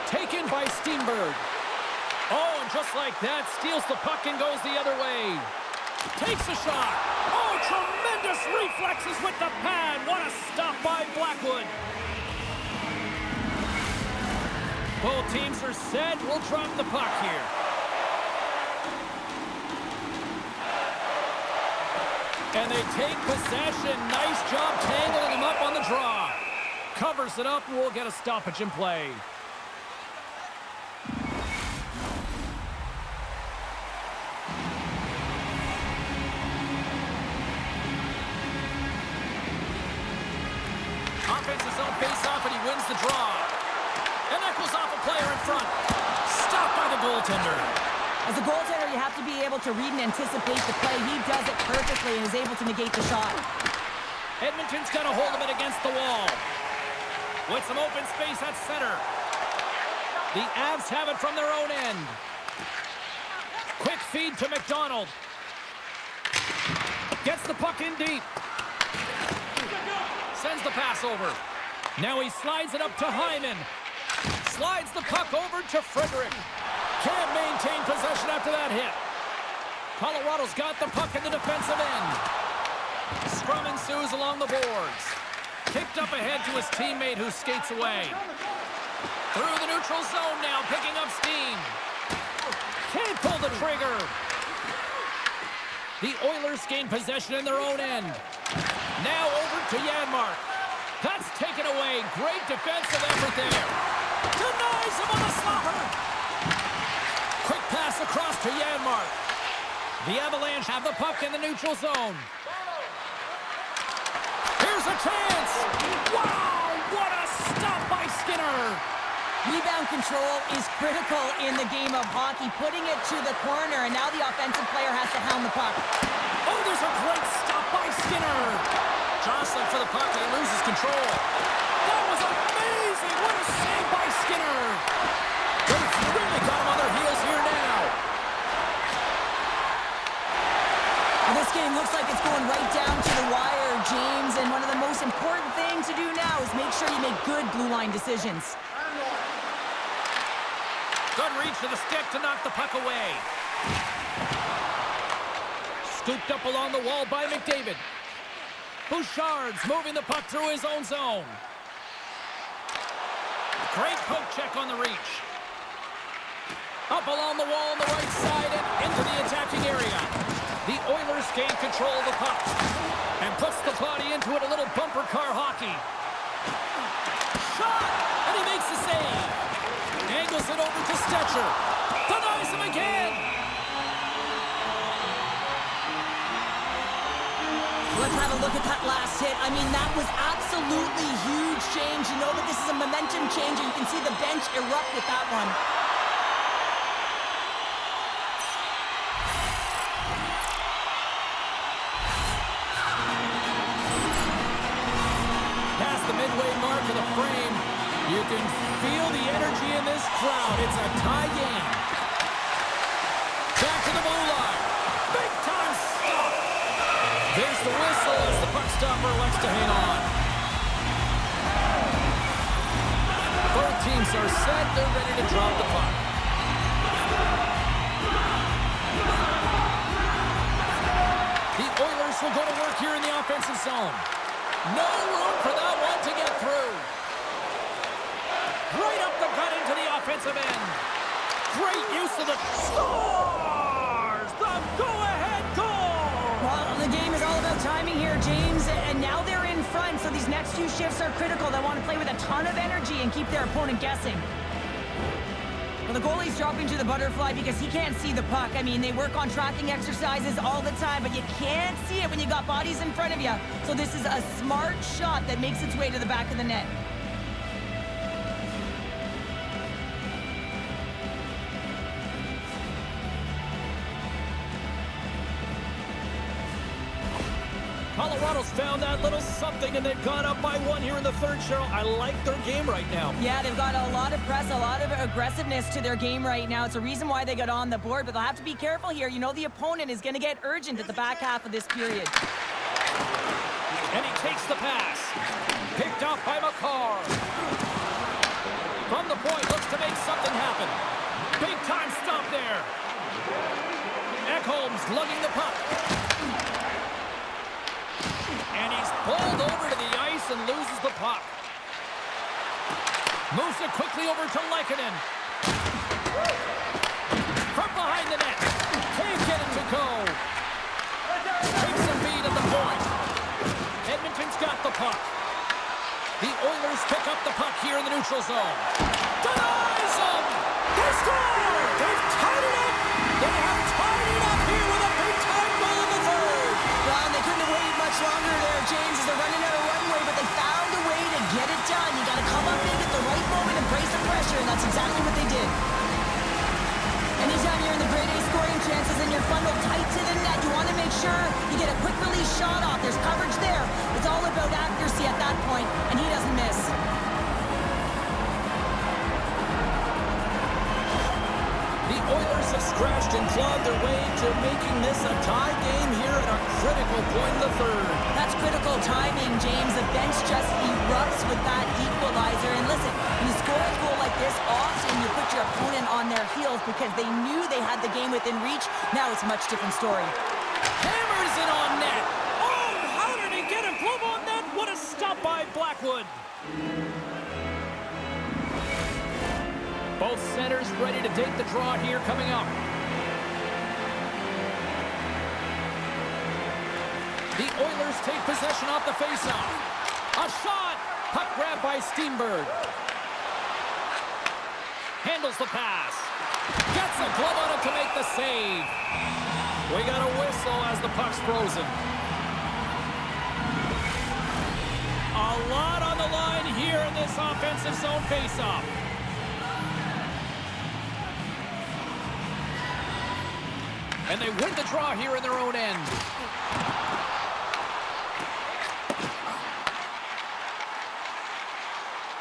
Taken by Steenberg. Oh, and just like that, steals the puck and goes the other way. Takes a shot. Oh, tremendous reflexes with the pad. What a stop by Blackwood. Both teams are set. We'll drop the puck here. And they take possession. Nice job tangling him up on the draw. Covers it up, and we'll get a stoppage in play. Offensive zone face-off, and he wins the draw. And knuckles off a player in front. Stopped by the goaltender. As a goaltender, you have to be able to read and anticipate the play. He does it perfectly and is able to negate the shot. Edmonton's got a hold of it against the wall. With some open space at center. The Avs have it from their own end. Quick feed to McDonald. Gets the puck in deep. Sends the pass over. Now he slides it up to Hyman. Slides the puck over to Frederick. Can't maintain possession after that hit. Colorado's got the puck in the defensive end. Scrum ensues along the boards. Kicked up ahead to his teammate who skates away. Through the neutral zone now, picking up steam. Can't pull the trigger. The Oilers gain possession in their own end. Now over to Janmark. That's taken away. Great defensive effort there. Denies him on the slapper. Quick pass across to Janmark. The Avalanche have the puck in the neutral zone. Here's a chance. Wow, what a stop by Skinner. Rebound control is critical in the game of hockey. Putting it to the corner, and now the offensive player has to hound the puck. Oh, there's a great stop by Skinner. Jostling for the puck, and he loses control. That was amazing. What a save by Skinner. They've really got him on their heels here now. Well, this game looks like it's going right down to the wire, James, and one of the most important things to do now is make sure you make good blue line decisions. Good reach to the stick to knock the puck away. Scooped up along the wall by McDavid. Bouchard's moving the puck through his own zone. Great poke check on the reach. Up along the wall on the right side and into the attacking area. The Oilers gain control of the puck and puts the body into it, a little bumper car hockey. Shot! And he makes the save. Angles it over to Stetcher. Denies him again. Let's have a look at that last hit. I mean, that was absolutely huge, James. You know that this is a momentum changer. You can see the bench erupt with that one. Past the midway mark of the frame, you can feel the energy in this crowd. It's a tie game. Back to the blue line. Big time stop. There's the whistle as the puck stopper elects to hang on. Both teams are set. They're ready to drop the puck. The Oilers will go to work here in the offensive zone. No room for that one to get through. Right up the gut into the offensive end. Great use of the scores! The go-ahead goal! Well, the game is all about timing here, James, and now they're in front, so these next few shifts are critical. They want to play with a ton of energy and keep their opponent guessing. Well, the goalie's dropping to the butterfly because he can't see the puck. I mean, they work on tracking exercises all the time, but you can't see it when you got bodies in front of you. So this is a smart shot that makes its way to the back of the net. Colorado's found that little something, and they've gone up by one here in the third, Cheryl. I like their game right now. Yeah, they've got a lot of press, a lot of aggressiveness to their game right now. It's a reason why they got on the board, but they'll have to be careful here. You know the opponent is going to get urgent at the back half of this period. And he takes the pass. Picked off by McCarr. From the point, looks to make something happen. Big time stop there. Ekholm's lugging the puck. And he's pulled over to the ice and loses the puck. Moves it quickly over to Lehkonen. From behind the net. Can't get it to go. Takes a beat at the point. Edmonton's got the puck. The Oilers pick up the puck here in the neutral zone. Denies them! They score! They've tied it up! They have tied it up here with a big-time goal in the third! Well, they couldn't have waited much longer there, James, as they're running out of runway, but they found a way to get it done. You got to come up big at the right moment and brace the pressure, and that's exactly what they did. Anytime you're in the grade A scoring chances and you're funneled tight to the net, you want to make sure you get a quick release shot off. There's coverage there. It's all about accuracy at that point, and he doesn't miss. The Oilers have scratched and clawed their way to making this a tie game here at a critical point in the third. That's critical timing, James. The bench just erupts with that equalizer. And listen, when you score a goal like this, often you put your opponent on their heels because they knew they had the game within reach. Now it's a much different story. Hammers it on net. Oh, how did he get a glove on net? What a stop by Blackwood. Both centers ready to take the draw here coming up. The Oilers take possession off the faceoff. A shot! Puck grab by Steenberg. Handles the pass. Gets a glove on it to make the save. We got a whistle as the puck's frozen. A lot on the line here in this offensive zone faceoff. And they win the draw here in their own end.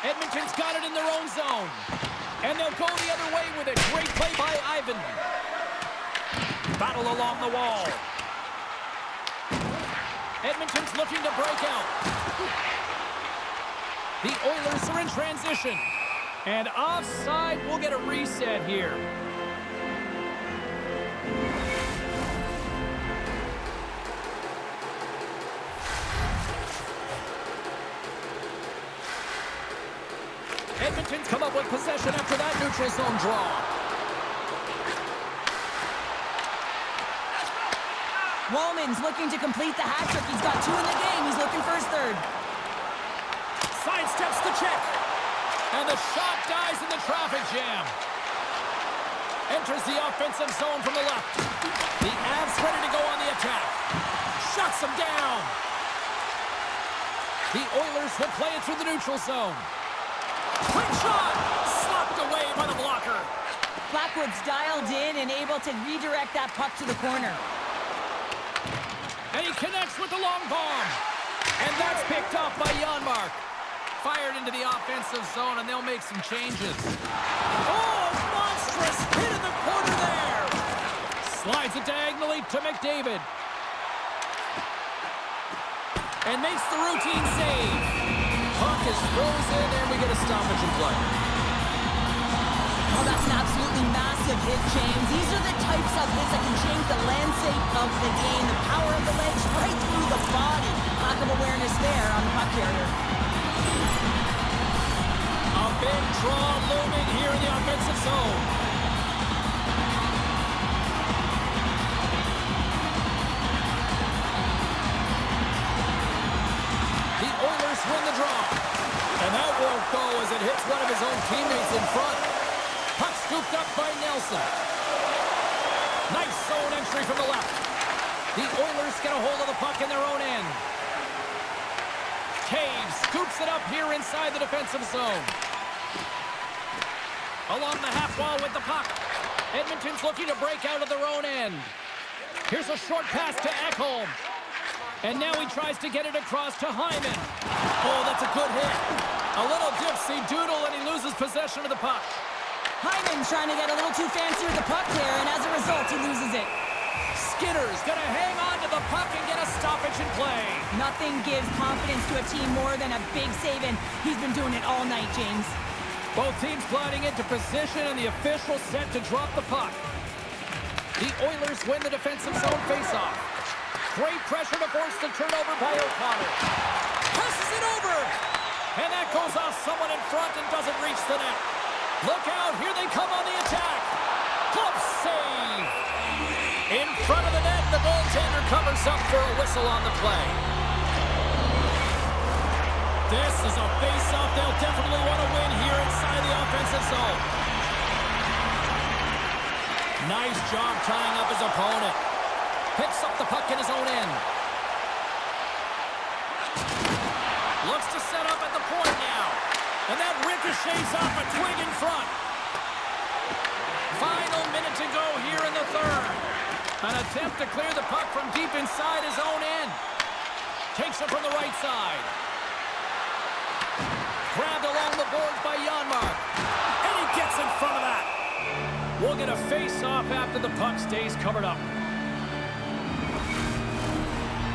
Edmonton's got it in their own zone. And they'll go the other way with it. Great play by Ivan. Battle along the wall. Edmonton's looking to break out. The Oilers are in transition. And offside, we'll get a reset here. Edmonton's come up with possession after that neutral zone draw. Wallman's looking to complete the hat trick. He's got 2 in the game. He's looking for his third. Sidesteps the check. And the shot dies in the traffic jam. Enters the offensive zone from the left. The Avs ready to go on the attack. Shuts him down. The Oilers will play it through the neutral zone. Quick shot! Slapped away by the blocker. Blackwood's dialed in and able to redirect that puck to the corner. And he connects with the long bomb. And that's picked off by Janmark. Fired into the offensive zone, and they'll make some changes. Oh, monstrous hit in the corner there. Slides it diagonally to McDavid. And makes the routine save. Puck is frozen, and we get a stoppage in play. Oh, that's an absolutely massive hit, James. These are the types of hits that can change the landscape of the game. The power of the legs right through the body. Lack of awareness there on the puck carrier. A big draw looming here in the offensive zone. The Oilers win the draw. And that won't go as it hits one of his own teammates in front. Puck scooped up by Nelson. Nice zone entry from the left. The Oilers get a hold of the puck in their own end. Caves scoops it up here inside the defensive zone. Along the half wall with the puck. Edmonton's looking to break out of their own end. Here's a short pass to Ekholm. And now he tries to get it across to Hyman. Oh, that's a good hit. A little dipsy doodle and he loses possession of the puck. Hyman's trying to get a little too fancy with the puck there, and as a result, he loses it. Skinner's going to hang on to the puck and get a stoppage in play. Nothing gives confidence to a team more than a big save, and he's been doing it all night, James. Both teams gliding into position, and the official set to drop the puck. The Oilers win the defensive zone faceoff. Great pressure to force the turnover by O'Connor. Passes it over! And that goes off someone in front and doesn't reach the net. Look out, here they come on the attack. Glove save! In front of the net, the goaltender covers up for a whistle on the play. This is a face-off they'll definitely want to win here inside the offensive zone. Nice job tying up his opponent. Picks up the puck in his own end. Looks to set up at the point now. And that ricochets off a twig in front. Final minute to go here in the third. An attempt to clear the puck from deep inside his own end. Takes it from the right side. Grabbed along the boards by Janmark. And he gets in front of that. We'll get a face-off after the puck stays covered up.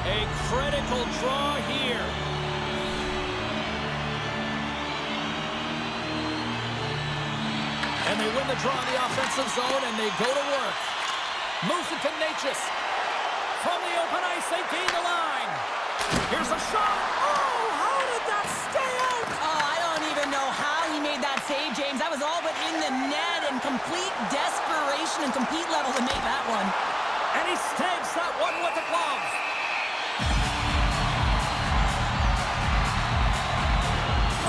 A critical draw here. And they win the draw in the offensive zone, and they go to work. Moves it to Natchez. From the open ice, they gain the line. Here's a shot. Oh, how did that stay out? Oh, I don't even know how he made that save, James. That was all but in the net, and complete desperation and complete level to make that one. And he stamps that one with the glove.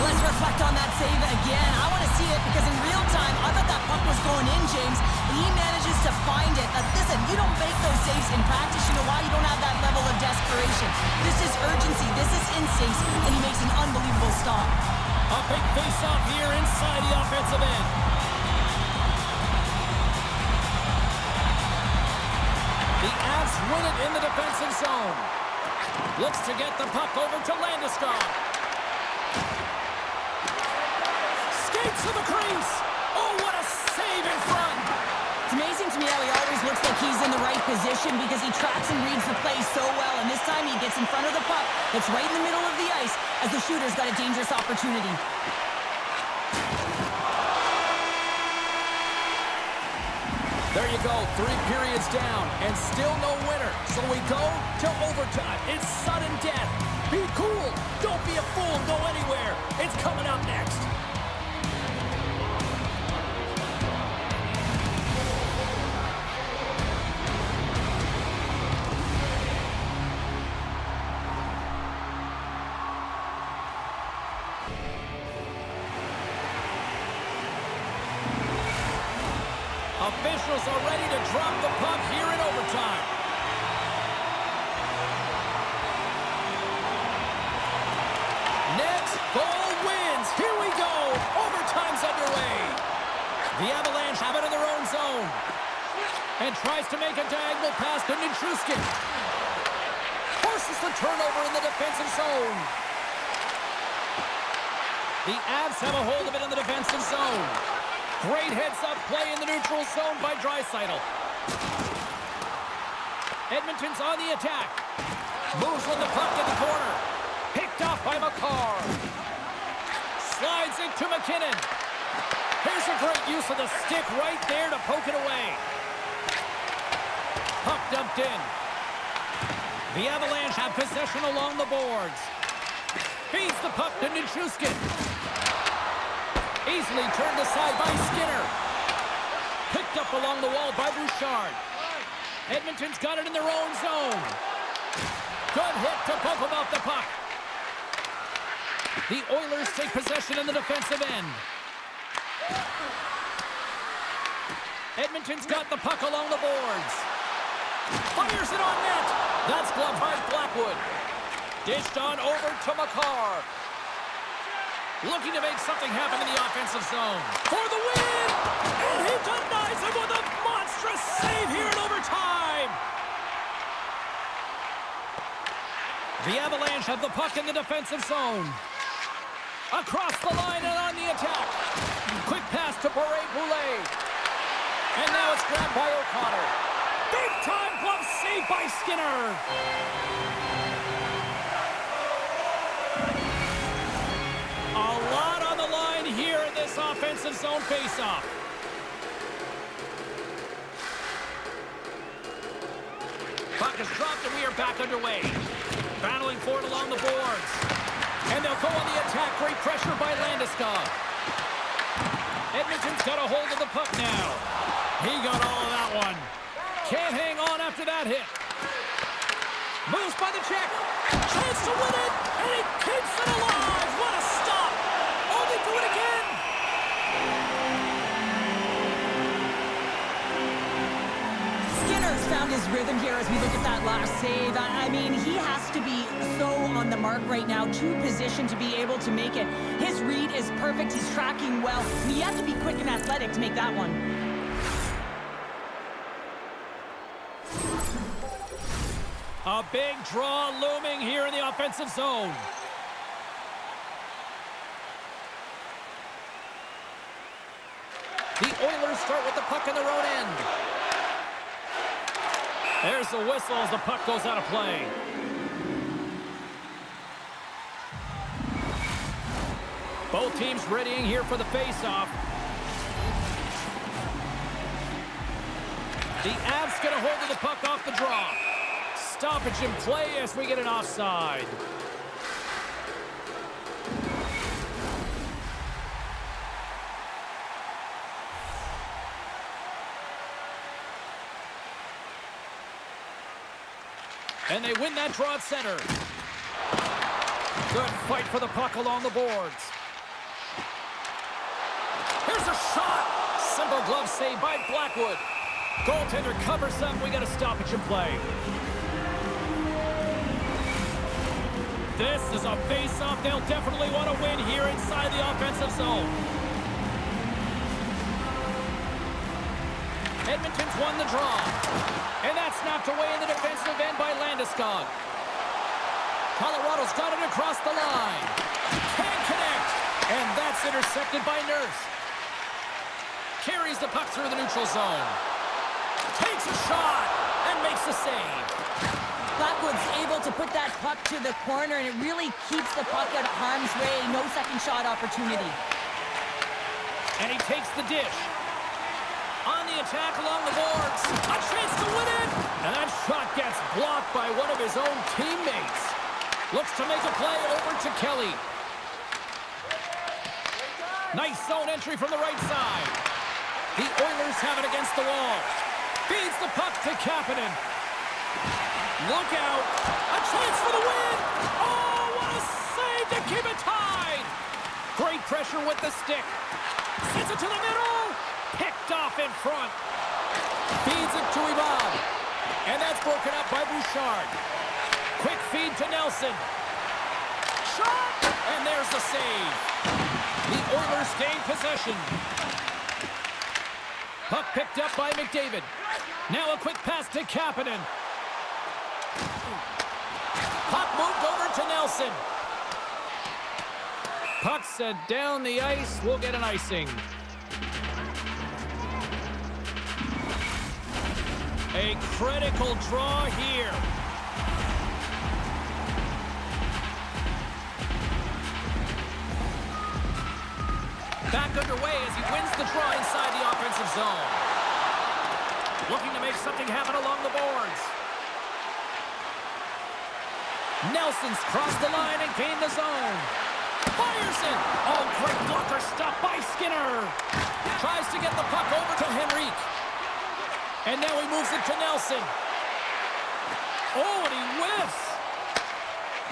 Let's reflect on that save again. I want to see it because in real time, I thought that puck was going in, James. And he manages to find it. Listen, you don't make those saves in practice. You know why? You don't have that level of desperation. This is urgency. This is instincts. And he makes an unbelievable stop. A big face-off here inside the offensive end. The Avs win it in the defensive zone. Looks to get the puck over to Landeskog. Skates to the crease. Oh, what a save in front. It's amazing to me how he always looks like he's in the right position because he tracks and reads the play so well. And this time he gets in front of the puck. It's right in the middle of the ice as the shooter's got a dangerous opportunity. There you go, 3 periods down, and still no winner. So we go to overtime. It's sudden death. Be cool. Don't be a fool. Go anywhere. It's coming up next. Officials are ready to drop the puck here in overtime. Next goal wins. Here we go. Overtime's underway. The Avalanche have it in their own zone. And tries to make a diagonal pass to Nichushkin. Forces the turnover in the defensive zone. The Avs have a hold of it in the defensive zone. Great heads-up play in the neutral zone by Draisaitl. Edmonton's on the attack. Moves with the puck in the corner. Picked off by McCarr. Slides it to McKinnon. Here's a great use of the stick right there to poke it away. Puck dumped in. The Avalanche have possession along the boards. Feeds the puck to Nichushkin. Easily turned aside by Skinner. Picked up along the wall by Bouchard. Edmonton's got it in their own zone. Good hit to poke about the puck. The Oilers take possession in the defensive end. Edmonton's got the puck along the boards. Fires it on net. That's gloved by Blackwood. Dished on over to Makar. Looking to make something happen in the offensive zone. For the win! And he denies him with a monstrous save here in overtime. The Avalanche have the puck in the defensive zone. Across the line and on the attack. Quick pass to Boulet. And now it's grabbed by O'Connor. Big-time glove save by Skinner. A lot on the line here in this offensive zone faceoff. Puck is dropped and we are back underway. Battling for it along the boards. And they'll go on the attack. Great pressure by Landeskog. Edmonton's got a hold of the puck now. He got all of that one. Can't hang on after that hit. Moves by the check. Chance to win it. And he keeps it alive. What a stop. Oh, they do it again. Skinner's found his rhythm here as we look at that last save. I mean, he has to be so on the mark right now, to position to be able to make it. His read is perfect. He's tracking well. And he has to be quick and athletic to make that one. A big draw looming here in the offensive zone. The Oilers start with the puck in their own end. There's the whistle as the puck goes out of play. Both teams readying here for the faceoff. The Avs get a hold of the puck off the draw. Stoppage in play as we get an offside. And they win that draw at center. Good fight for the puck along the boards. Here's a shot. Simple glove save by Blackwood. Goaltender covers up. We got a stoppage in play. This is a face-off they'll definitely want to win here inside the offensive zone. Edmonton's won the draw. And that's knocked away in the defensive end by Landeskog. Colorado's got it across the line. Can't connect. And that's intercepted by Nurse. Carries the puck through the neutral zone. Takes a shot and makes the save. Blackwood's able to put that puck to the corner, and it really keeps the puck out of harm's way. No second shot opportunity. And he takes the dish. On the attack along the boards. A chance to win it. And that shot gets blocked by one of his own teammates. Looks to make a play over to Kelly. Nice zone entry from the right side. The Oilers have it against the wall. Feeds the puck to Kapanen. Look out. A chance for the win. Oh, what a save to keep it tied. Great pressure with the stick. Sends it to the middle. Picked off in front. Feeds it to Ivan. And that's broken up by Bouchard. Quick feed to Nelson. Shot. And there's the save. The Oilers gain possession. Puck picked up by McDavid. Now a quick pass to Kapanen. Puck moved over to Nelson. Puck set down the ice. We'll get an icing. A critical draw here. Back underway as he wins the draw inside the offensive zone. Looking to make something happen along the boards. Nelson's crossed the line and gained the zone. Fires it! Oh, great blocker stop by Skinner. Tries to get the puck over to Henrique. And now he moves it to Nelson. Oh, and he whiffs.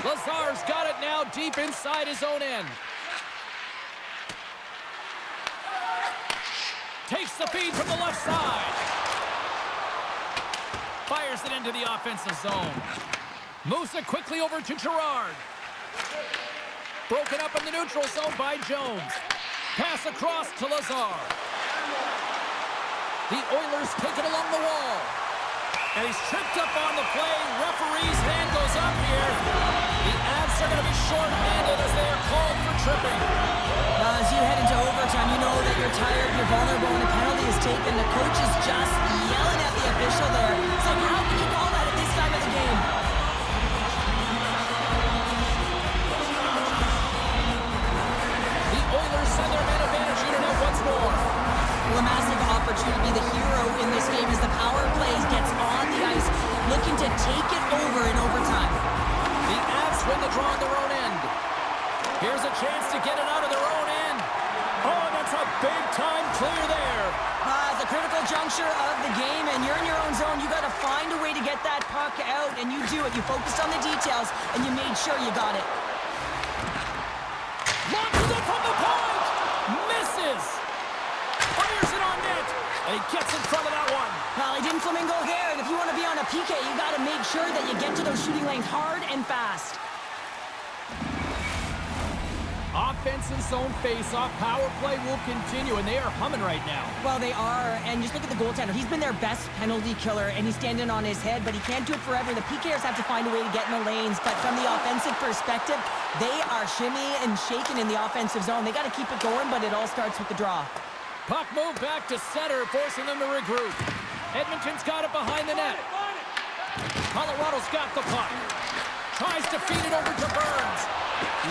Lazar's got it now deep inside his own end. Takes the feed from the left side. Fires it into the offensive zone. Moves it quickly over to Girard. Broken up in the neutral zone by Jones. Pass across to Lazar. The Oilers take it along the wall. And he's tripped up on the play. Referee's hand goes up here. The Avs are going to be short-handed as they are called for tripping. As you head into overtime, you know that you're tired, you're vulnerable, and a penalty is taken. The coach is just yelling at the official there. It's like, how can you call that at this time of the game? The Oilers send their man advantage unit out once more. Well, a massive opportunity to be the hero in this game as the power play gets on the ice, looking to take it over in overtime. The Avs win the draw on their own end. Here's a chance to get it out of their own end. Oh, that's a big-time clear there. The critical juncture of the game, and you're in your own zone. You got to find a way to get that puck out, and you do it. You focused on the details, and you made sure you got it. Launches it from the point. Misses. Fires it on net. And he gets in front of that one. Well, he didn't flamingo there, and if you want to be on a PK, you got to make sure that you get to those shooting lanes hard and fast. Offensive zone face-off. Power play will continue, and they are humming right now. Well, they are, and just look at the goaltender. He's been their best penalty killer, and he's standing on his head, but he can't do it forever. The PKers have to find a way to get in the lanes, but from the offensive perspective, they are shimmy and shaking in the offensive zone. They got to keep it going, but it all starts with the draw. Puck moved back to center, forcing them to regroup. Edmonton's got it behind the net. Colorado's got the puck. Tries to feed it over to Burns.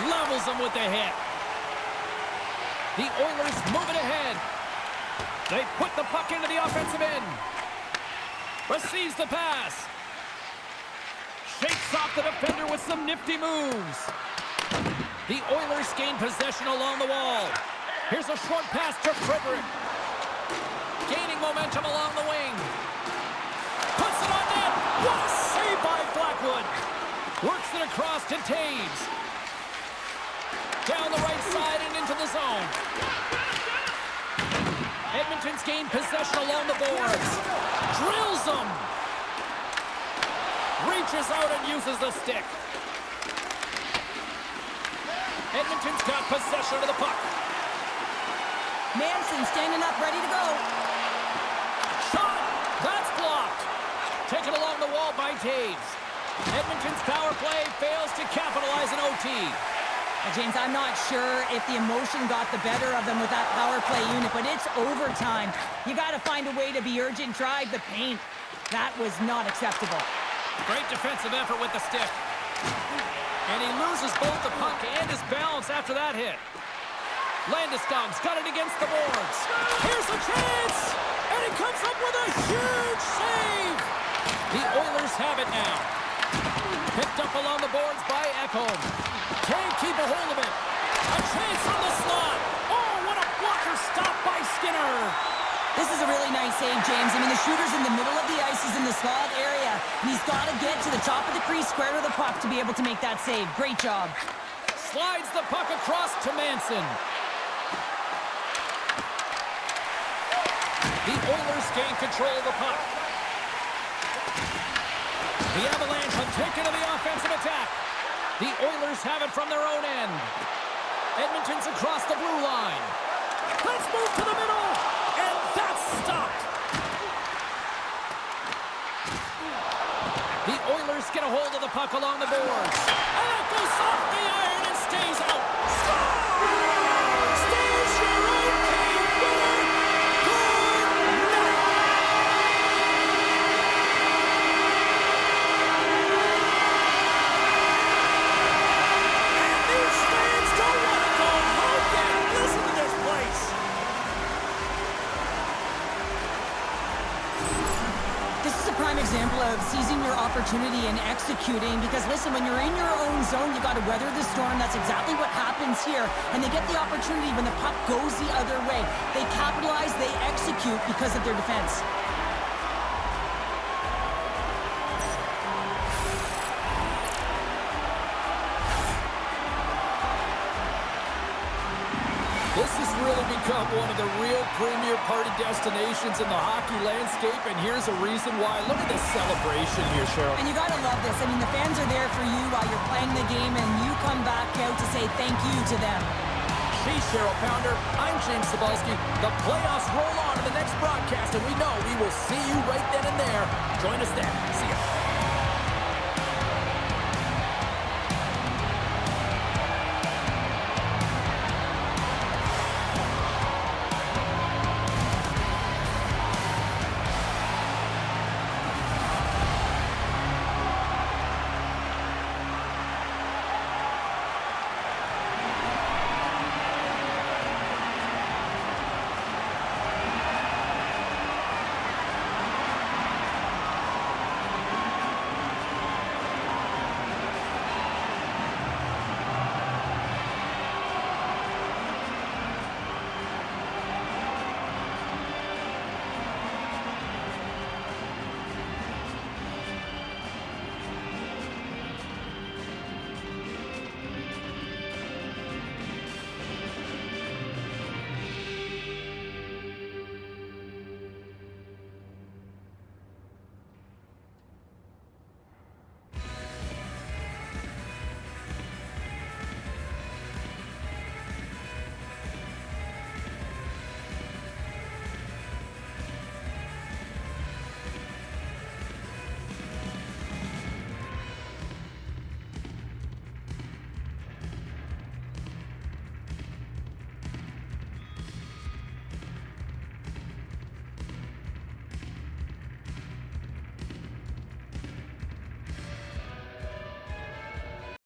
Levels him with the hit. The Oilers move it ahead. They put the puck into the offensive end. Receives the pass. Shakes off the defender with some nifty moves. The Oilers gain possession along the wall. Here's a short pass to Frederick. Gaining momentum along the wing. Puts it on net. What a save by Blackwood. Works it across to Taves. Down the right side and into the zone. Edmonton's gained possession along the boards. Drills them. Reaches out and uses the stick. Edmonton's got possession of the puck. Manson standing up, ready to go. Shot! That's blocked. Taken along the wall by Taves. Edmonton's power play fails to capitalize in OT. James, I'm not sure if the emotion got the better of them with that power play unit, but it's overtime. You got to find a way to be urgent, drive the paint. That was not acceptable. Great defensive effort with the stick. And he loses both the puck and his balance after that hit. Landeskog's got it against the boards. Here's a chance! And he comes up with a huge save! The Oilers have it now. Picked up along the boards by Ekholm. Can't keep a hold of it. A chance from the slot. Oh, what a blocker stop by Skinner. This is a really nice save, James. I mean, the shooter's in the middle of the ice. He's in the slot area. And he's got to get to the top of the crease, square to the puck to be able to make that save. Great job. Slides the puck across to Manson. The Oilers gain control of the puck. The Avalanche have taken to the offensive attack. The Oilers have it from their own end. Edmonton's across the blue line. Let's move to the middle. And that's stopped. The Oilers get a hold of the puck along the boards. And it goes off the iron and stays out. Score! Stays your own team winner. Good night. And these fans don't want to go home yet. Listen to this place. prime example of seizing your opportunity and executing, because listen, when you're in your own zone, you got to weather the storm. That's exactly what happens here. And they get the opportunity when the puck goes the other way. They capitalize, they execute because of their defense. This has really become one of the real premier party destinations in the hockey landscape, and here's a reason why. Look at this celebration here, Cheryl. And you got to love this. I mean, the fans are there for you while you're playing the game, and you come back out to say thank you to them. She's Cheryl Pounder. I'm James Cebulski. The playoffs roll on in the next broadcast, and we know we will see you right then and there. Join us then. See ya.